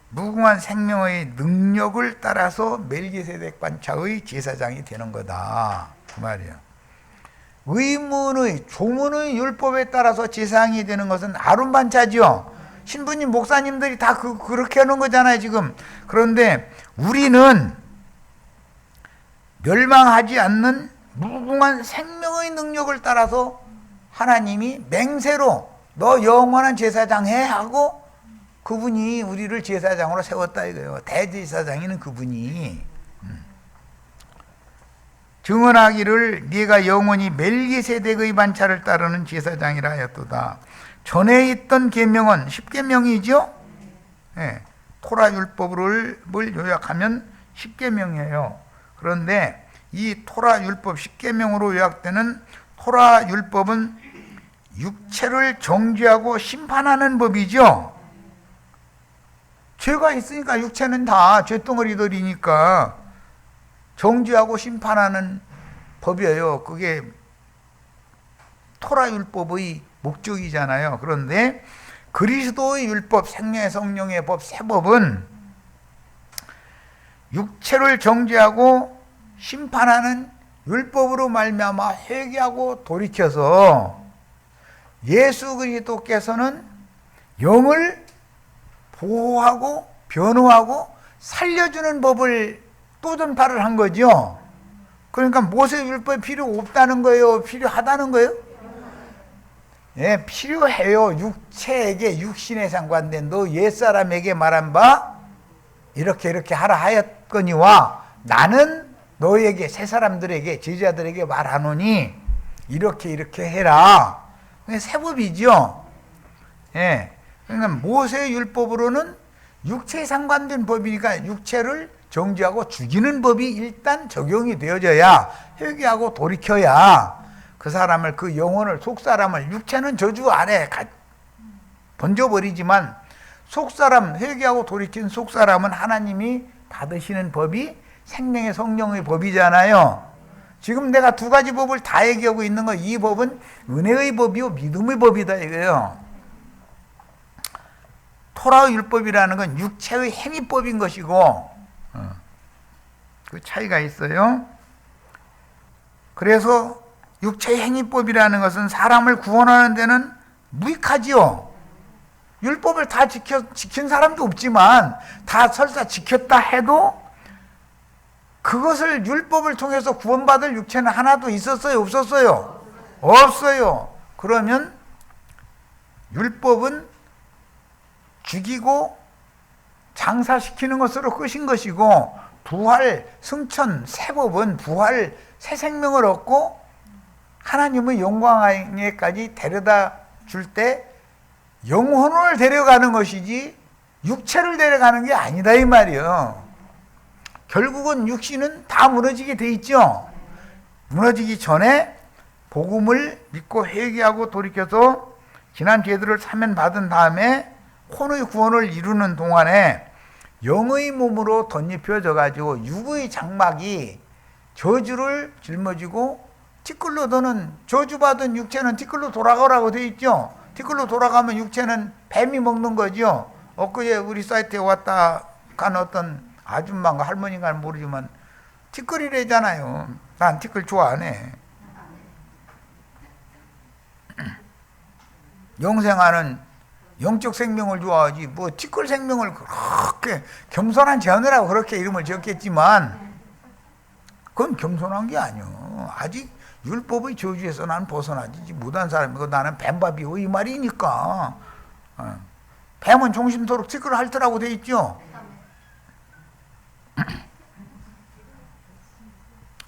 무궁한 생명의 능력을 따라서 멜기세덱 반차의 제사장이 되는 거다. 그 말이에요. 의문의 조문의 율법에 따라서 제사장이 되는 것은 아론 반차죠. 신부님 목사님들이 다 그렇게 하는 거잖아요 지금. 그런데 우리는 멸망하지 않는 무궁한 생명의 능력을 따라서 하나님이 맹세로 너 영원한 제사장 해 하고 그분이 우리를 제사장으로 세웠다 이거예요. 대제사장이는 그분이. 증언하기를 네가 영원히 멜기세덱의 반차를 따르는 제사장이라 하였도다. 전에 있던 계명은 십계명이죠. 네, 토라 율법을 요약하면 십계명이에요. 그런데 이 토라 율법 십계명으로 요약되는 토라 율법은 육체를 정죄하고 심판하는 법이죠. 죄가 있으니까 육체는 다 죄덩어리들이니까 정죄하고 심판하는 법이에요. 그게 토라 율법의 목적이잖아요. 그런데 그리스도의 율법, 생명의 성령의 법, 새 법은 육체를 정죄하고 심판하는 율법으로 말미암아 회개하고 돌이켜서 예수 그리스도께서는 영을 보호하고 변호하고 살려주는 법을 또 전파를 한 거죠. 그러니까 모세 율법이 필요 없다는 거예요? 필요하다는 거예요? 예, 필요해요. 육체에게 육신에 상관된 너 옛사람에게 말한 바 이렇게 하라 하였거니와 나는 너에게 새 사람들에게 제자들에게 말하노니 이렇게 해라. 새 법이죠. 예, 그러니까 모세 율법으로는 육체에 상관된 법이니까 육체를 정죄하고 죽이는 법이 일단 적용이 되어져야 회개하고 돌이켜야 그 사람을 그 영혼을 속사람을 육체는 저주 아래 던져버리지만 속사람, 회개하고 돌이킨 속사람은 하나님이 받으시는 법이 생명의 성령의 법이잖아요. 지금 내가 두 가지 법을 다 얘기하고 있는 거, 이 법은 은혜의 법이요 믿음의 법이다 이거예요. 토라의 율법이라는 건 육체의 행위법인 것이고 그 차이가 있어요. 그래서 육체의 행위법이라는 것은 사람을 구원하는 데는 무익하지요. 율법을 다 지킨 사람도 없지만 다 설사 지켰다 해도 그것을 율법을 통해서 구원받을 육체는 하나도 있었어요? 없었어요? 없어요. 그러면 율법은 죽이고 장사시키는 것으로 끝인 것이고 부활, 승천, 새 법은 부활, 새 생명을 얻고 하나님의 영광에까지 데려다 줄 때 영혼을 데려가는 것이지 육체를 데려가는 게 아니다 이 말이에요. 결국은 육신은 다 무너지게 돼 있죠. 무너지기 전에 복음을 믿고 회개하고 돌이켜서 지난 죄들을 사면 받은 다음에 혼의 구원을 이루는 동안에 영의 몸으로 덧입혀져 가지고 육의 장막이 저주를 짊어지고 티끌로 도는 저주받은 육체는 티끌로 돌아가라고 돼 있죠. 티끌로 돌아가면 육체는 뱀이 먹는 거죠. 엊그제 우리 사이트에 왔다 간 어떤 아줌마인가 할머니인가 모르지만 티끌이래잖아요. 난 티끌 좋아하네. 영생하는 영적 생명을 좋아하지 뭐 티끌 생명을 그렇게 겸손한 자녀라고 그렇게 이름을 지었겠지만 그건 겸손한 게 아니요. 아직 율법의 저주에서 나는 벗어나지 못한 사람이고 나는 뱀밥이요 이 말이니까. 뱀은 종심토록 티끌을 핥으라고 돼 있죠.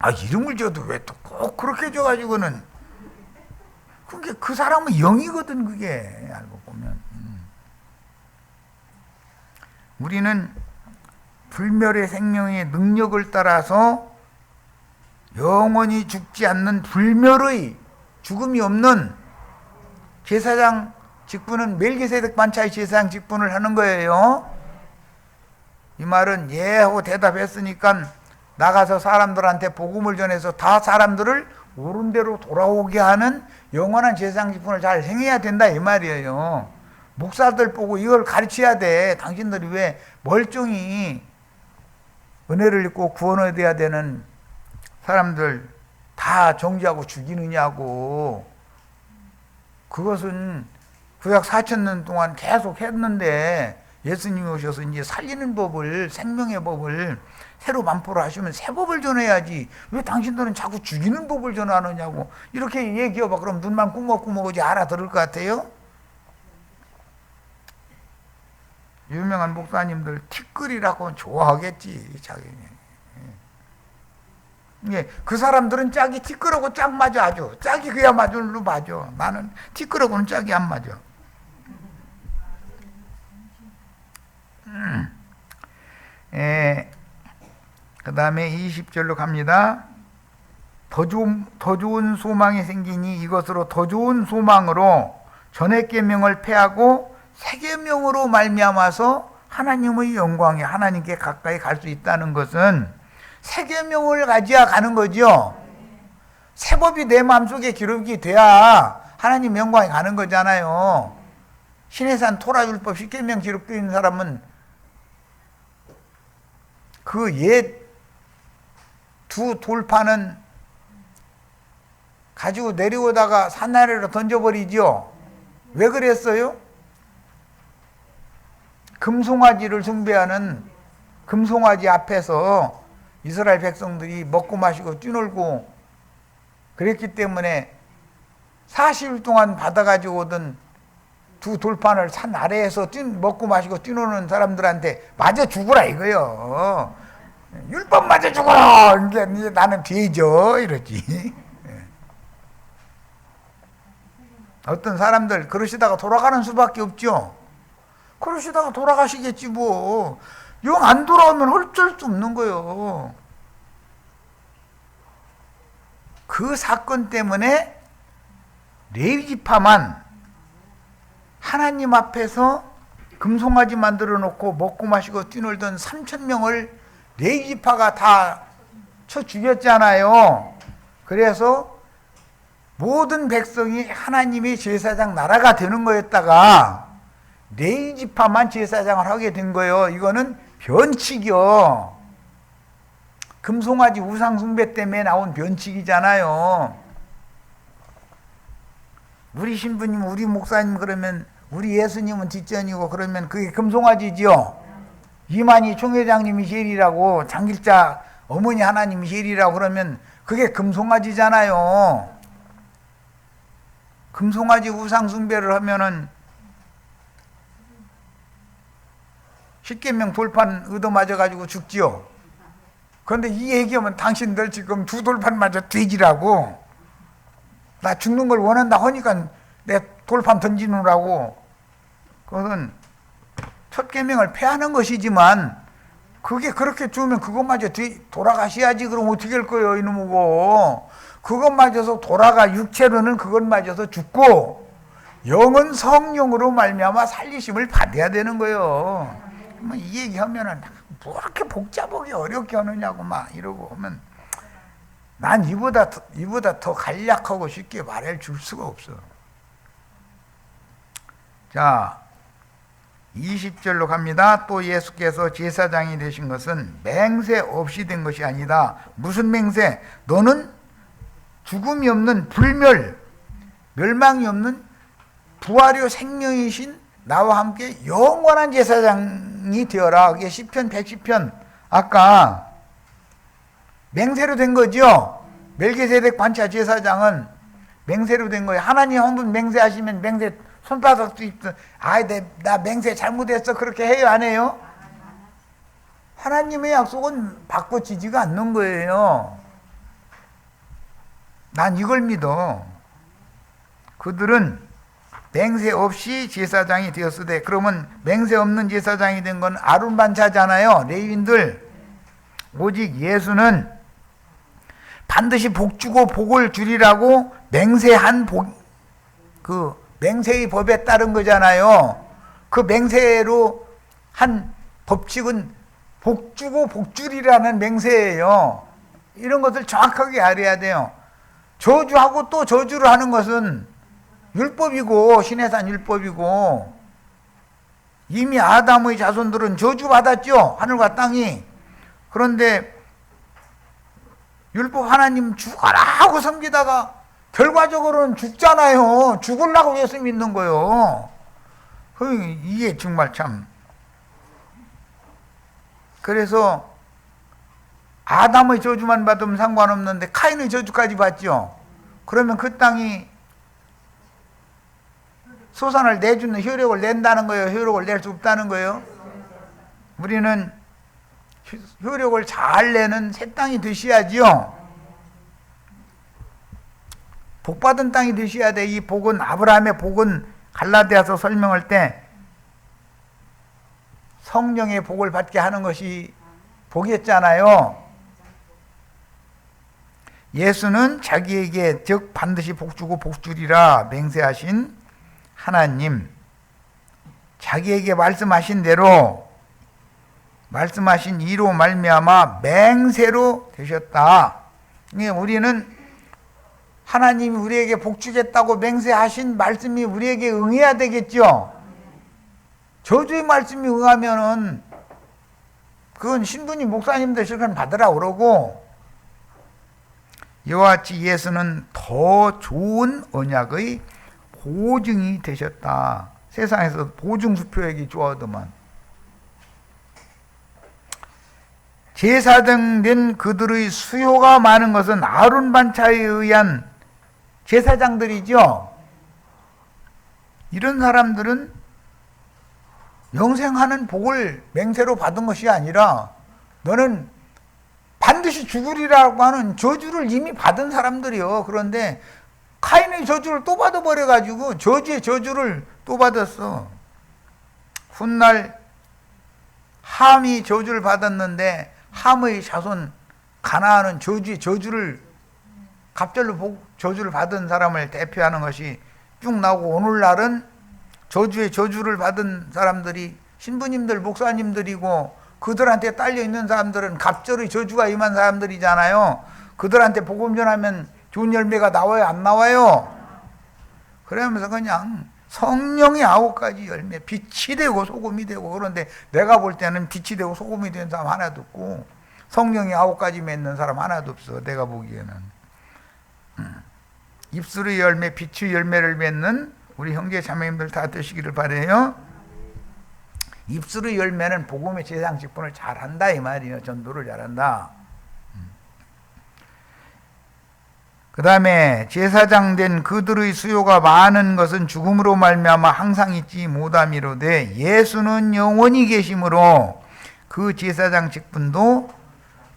아 이름을 지어도 왜 또 꼭 그렇게 줘가지고는 그게 그 사람은 영이거든 그게 알고 보면. 우리는 불멸의 생명의 능력을 따라서 영원히 죽지 않는 불멸의 죽음이 없는 제사장 직분은 멜기세덱 반차의 제사장 직분을 하는 거예요. 이 말은 예 하고 대답했으니까 나가서 사람들한테 복음을 전해서 다 사람들을 옳은 대로 돌아오게 하는 영원한 제사장 직분을 잘 행해야 된다 이 말이에요. 목사들 보고 이걸 가르쳐야 돼. 당신들이 왜 멀쩡히 은혜를 입고 구원을 얻어야 되는 사람들 다 정죄하고 죽이느냐고. 그것은 구약 4,000년 동안 계속 했는데 예수님이 오셔서 이제 살리는 법을, 생명의 법을 새로 반포를 하시면 새 법을 전해야지. 왜 당신들은 자꾸 죽이는 법을 전하느냐고. 이렇게 얘기해봐. 그럼 눈만 꾸벅꾸벅하지 알아들을 것 같아요? 유명한 목사님들 티끌이라고 좋아하겠지. 자기. 예, 그 사람들은 짝이 티끌하고 짝 맞아 아주. 짝이 그야말로 맞아. 나는 티끌하고는 짝이 안 맞아. 그 다음에 20절로 갑니다. 더 좋은 소망이 생기니 이것으로 더 좋은 소망으로 전의 계명을 폐하고 새 계명으로 말미암아서 하나님의 영광에 하나님께 가까이 갈 수 있다는 것은 새 계명을 가져야 가는 거죠. 새 법이 내 마음속에 기록이 돼야 하나님 영광에 가는 거잖아요. 신해산 토라율법 10계명 기록되어 있는 사람은 그 옛 두 돌판은 가지고 내려오다가 산 아래로 던져버리죠. 왜 그랬어요? 금송아지를 숭배하는 금송아지 앞에서 이스라엘 백성들이 먹고 마시고 뛰놀고 그랬기 때문에 40일 동안 받아가지고 오던 두 돌판을 산 아래에서 먹고 마시고 뛰노는 사람들한테 맞아 죽으라 이거요. 율법 맞아 죽어라. 이제 나는 죄죠 이러지. 어떤 사람들 그러시다가 돌아가는 수밖에 없죠. 그러시다가 돌아가시겠지 뭐. 영 안 돌아오면 어쩔 수 없는 거예요. 그 사건 때문에 레위 지파만 하나님 앞에서 금송아지 만들어 놓고 먹고 마시고 뛰놀던 3,000명을 레위지파가 다 쳐 죽였잖아요. 그래서 모든 백성이 하나님의 제사장 나라가 되는 거였다가 레위지파만 제사장을 하게 된 거예요. 이거는 변칙이요. 금송아지 우상숭배 때문에 나온 변칙이잖아요. 우리 신부님, 우리 목사님 그러면 우리 예수님은 뒷전이고 그러면 그게 금송아지지요. 이만희 총회장님이 제일이라고 장길자 어머니 하나님이 제일이라고 그러면 그게 금송아지잖아요. 금송아지 우상숭배를 하면은 십계명 돌판 얻어맞아가지고 죽지요. 그런데 이 얘기하면 당신들 지금 두 돌판 맞아 돼지라고. 나 죽는 걸 원한다 하니까 내 돌판 던지느라고. 그것은 첫 계명을 폐하는 것이지만 그게 그렇게 죽으면 그것마저 돌아가셔야지. 그럼 어떻게 할 거예요 이놈이고. 그것마저서 돌아가 육체로는 그것마저서 죽고 영은 성령으로 말미암아 살리심을 받아야 되는 거예요. 이 얘기하면은 뭐 이렇게 복잡하게 어렵게 하느냐고 막 이러고 하면 난 이보다 더 간략하고 쉽게 말해줄 수가 없어. 자, 20절로 갑니다. 또 예수께서 제사장이 되신 것은 맹세 없이 된 것이 아니다. 무슨 맹세? 너는 죽음이 없는 불멸, 멸망이 없는 부활요 생명이신 나와 함께 영원한 제사장이 되어라. 그게 시편 110편 아까 맹세로 된 거죠. 멜기세덱 반차 제사장은 맹세로 된 거예요. 하나님 한 분 맹세하시면 맹세 손바닥도 있어. 나 맹세 잘못했어. 그렇게 해요, 안 해요? 하나님의 약속은 바꿔지지가 않는 거예요. 난 이걸 믿어. 그들은 맹세 없이 제사장이 되었으되, 그러면 맹세 없는 제사장이 된 건 아론 반차잖아요. 레위인들. 오직 예수는 반드시 복 주고 복을 주리라고 맹세한 맹세의 법에 따른 거잖아요. 그 맹세로 한 법칙은 복 주고 복 주리라는 맹세예요. 이런 것을 정확하게 알아야 돼요. 저주하고 또 저주를 하는 것은 율법이고 신해산 율법이고, 이미 아담의 자손들은 저주받았죠. 하늘과 땅이. 그런데 율법 하나님 죽어라 하고 섬기다가 결과적으로는 죽잖아요. 죽으려고 예수 믿는 거예요. 이게 정말 참. 그래서 아담의 저주만 받으면 상관없는데 카인의 저주까지 받죠. 그러면 그 땅이 소산을 내주는 효력을 낸다는 거예요? 효력을 낼 수 없다는 거예요? 우리는 효력을 잘 내는 새 땅이 되셔야지요. 복받은 땅이 되셔야 돼. 이 복은, 아브라함의 복은 갈라디아서 설명할 때 성령의 복을 받게 하는 것이 복이었잖아요. 예수는 자기에게 즉 반드시 복주고 복주리라 맹세하신 하나님, 자기에게 말씀하신 대로 말씀하신 이로 말미암아 맹세로 되셨다. 우리는 하나님이 우리에게 복주겠다고 맹세하신 말씀이 우리에게 응해야 되겠죠. 저주의 말씀이 응하면은 그건 신부님 목사님들 실컷 받으라 그러고, 이와 같이 예수는 더 좋은 언약의 보증이 되셨다. 세상에서 보증수표액이 좋아하더만. 제사장 된 그들의 수요가 많은 것은 아론 반차에 의한 제사장들이죠. 이런 사람들은 영생하는 복을 맹세로 받은 것이 아니라 너는 반드시 죽으리라고 하는 저주를 이미 받은 사람들이요. 그런데 카인의 저주를 또 받아버려가지고 저주의 저주를 또 받았어. 훗날 함이 저주를 받았는데 함의 자손 가나안은 저주의 저주를 갑절로 저주를 받은 사람을 대표하는 것이 쭉 나오고, 오늘날은 저주에 저주를 받은 사람들이 신부님들, 목사님들이고 그들한테 딸려 있는 사람들은 갑절의 저주가 임한 사람들이잖아요. 그들한테 복음 전하면 좋은 열매가 나와요, 안 나와요? 그러면서 그냥 성령의 9가지 열매, 빛이 되고 소금이 되고. 그런데 내가 볼 때는 빛이 되고 소금이 된 사람 하나도 없고 성령의 9가지 맺는 사람 하나도 없어, 내가 보기에는. 입술의 열매, 빛의 열매를 맺는 우리 형제 자매님들 다 되시기를 바라요. 입술의 열매는 복음의 제사장 직분을 잘한다 이 말이에요. 전도를 잘한다. 그 다음에 제사장 된 그들의 수요가 많은 것은 죽음으로 말미암아 항상 있지 못함이로되 예수는 영원히 계심으로 그 제사장 직분도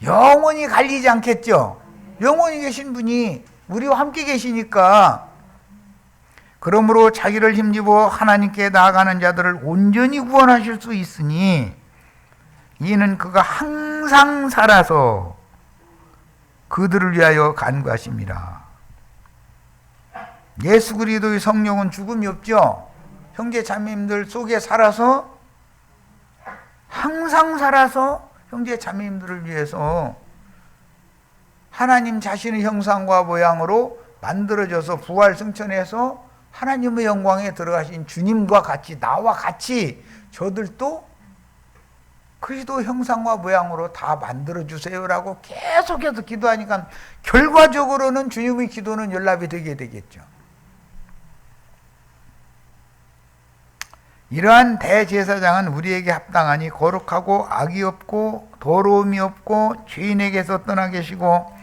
영원히 갈리지 않겠죠. 영원히 계신 분이 우리와 함께 계시니까. 그러므로 자기를 힘입어 하나님께 나아가는 자들을 온전히 구원하실 수 있으니 이는 그가 항상 살아서 그들을 위하여 간구하심이라. 예수 그리스도의 성령은 죽음이 없죠. 형제 자매님들 속에 살아서, 항상 살아서 형제 자매님들을 위해서 하나님 자신의 형상과 모양으로 만들어져서 부활 승천해서 하나님의 영광에 들어가신 주님과 같이, 나와 같이 저들도 그리스도 형상과 모양으로 다 만들어주세요라고 계속해서 기도하니까 결과적으로는 주님의 기도는 연락이 되게 되겠죠. 이러한 대제사장은 우리에게 합당하니 거룩하고 악이 없고 더러움이 없고 죄인에게서 떠나 계시고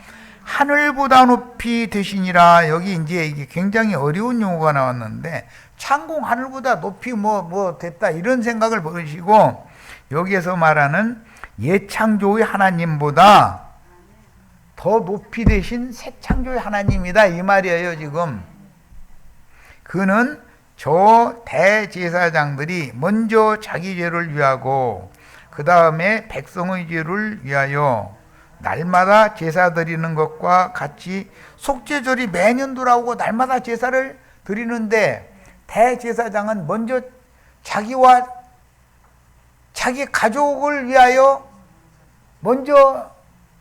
하늘보다 높이 되시니라. 여기 이제 이게 굉장히 어려운 용어가 나왔는데, 창공 하늘보다 높이 뭐 됐다 이런 생각을 버리시고 여기에서 말하는 예창조의 하나님보다 더 높이 되신 새 창조의 하나님이다 이 말이에요. 지금 그는 저 대제사장들이 먼저 자기 죄를 위하고 그 다음에 백성의 죄를 위하여 날마다 제사 드리는 것과 같이 속죄절이 매년 돌아오고 날마다 제사를 드리는데, 대제사장은 먼저 자기와 자기 가족을 위하여 먼저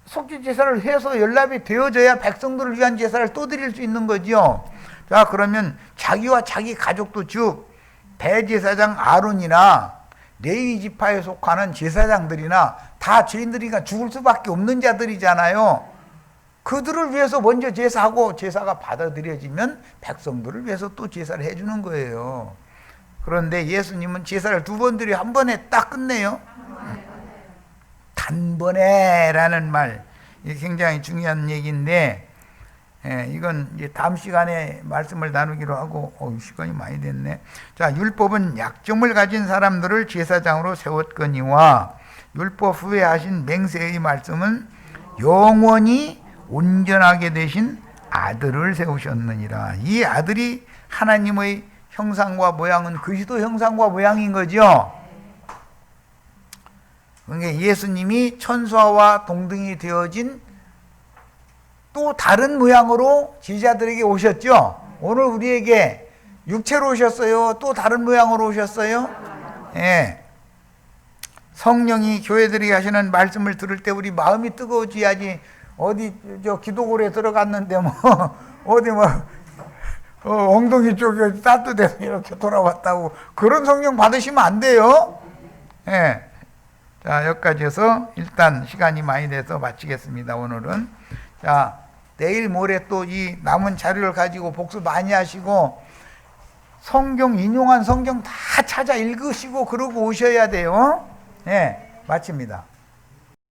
속죄 제사를 해서 연락이 되어져야 백성들을 위한 제사를 또 드릴 수 있는 거죠. 자, 그러면 자기와 자기 가족도, 즉 대제사장 아론이나 레위 지파에 속하는 제사장들이나 다 죄인들이니까 죽을 수밖에 없는 자들이잖아요. 그들을 위해서 먼저 제사하고 제사가 받아들여지면 백성들을 위해서 또 제사를 해주는 거예요. 그런데 예수님은 제사를 2번 드려 한 번에 딱 끝내요. 단번에라는 말, 이게 굉장히 중요한 얘기인데, 이건 이제 다음 시간에 말씀을 나누기로 하고, 시간이 많이 됐네. 자, 율법은 약점을 가진 사람들을 제사장으로 세웠거니와 율법 후에 하신 맹세의 말씀은 영원히 온전하게 되신 아들을 세우셨느니라. 이 아들이 하나님의 형상과 모양은 그리스도 형상과 모양인 거죠. 그러니까 예수님이 천사와 동등이 되어진 또 다른 모양으로 제자들에게 오셨죠. 오늘 우리에게 육체로 오셨어요? 또 다른 모양으로 오셨어요? 예. 성령이 교회들이 하시는 말씀을 들을 때 우리 마음이 뜨거워져야지. 어디 기도골에 들어갔는데 어디 엉덩이 쪽에 따뜻해서 이렇게 돌아왔다고 그런 성령 받으시면 안 돼요. 예. 자, 여기까지 해서 일단 시간이 많이 돼서 마치겠습니다. 오늘은. 자, 내일 모레 또 이 남은 자료를 가지고 복습 많이 하시고 성경, 인용한 성경 다 찾아 읽으시고 그러고 오셔야 돼요. 예, 마칩니다.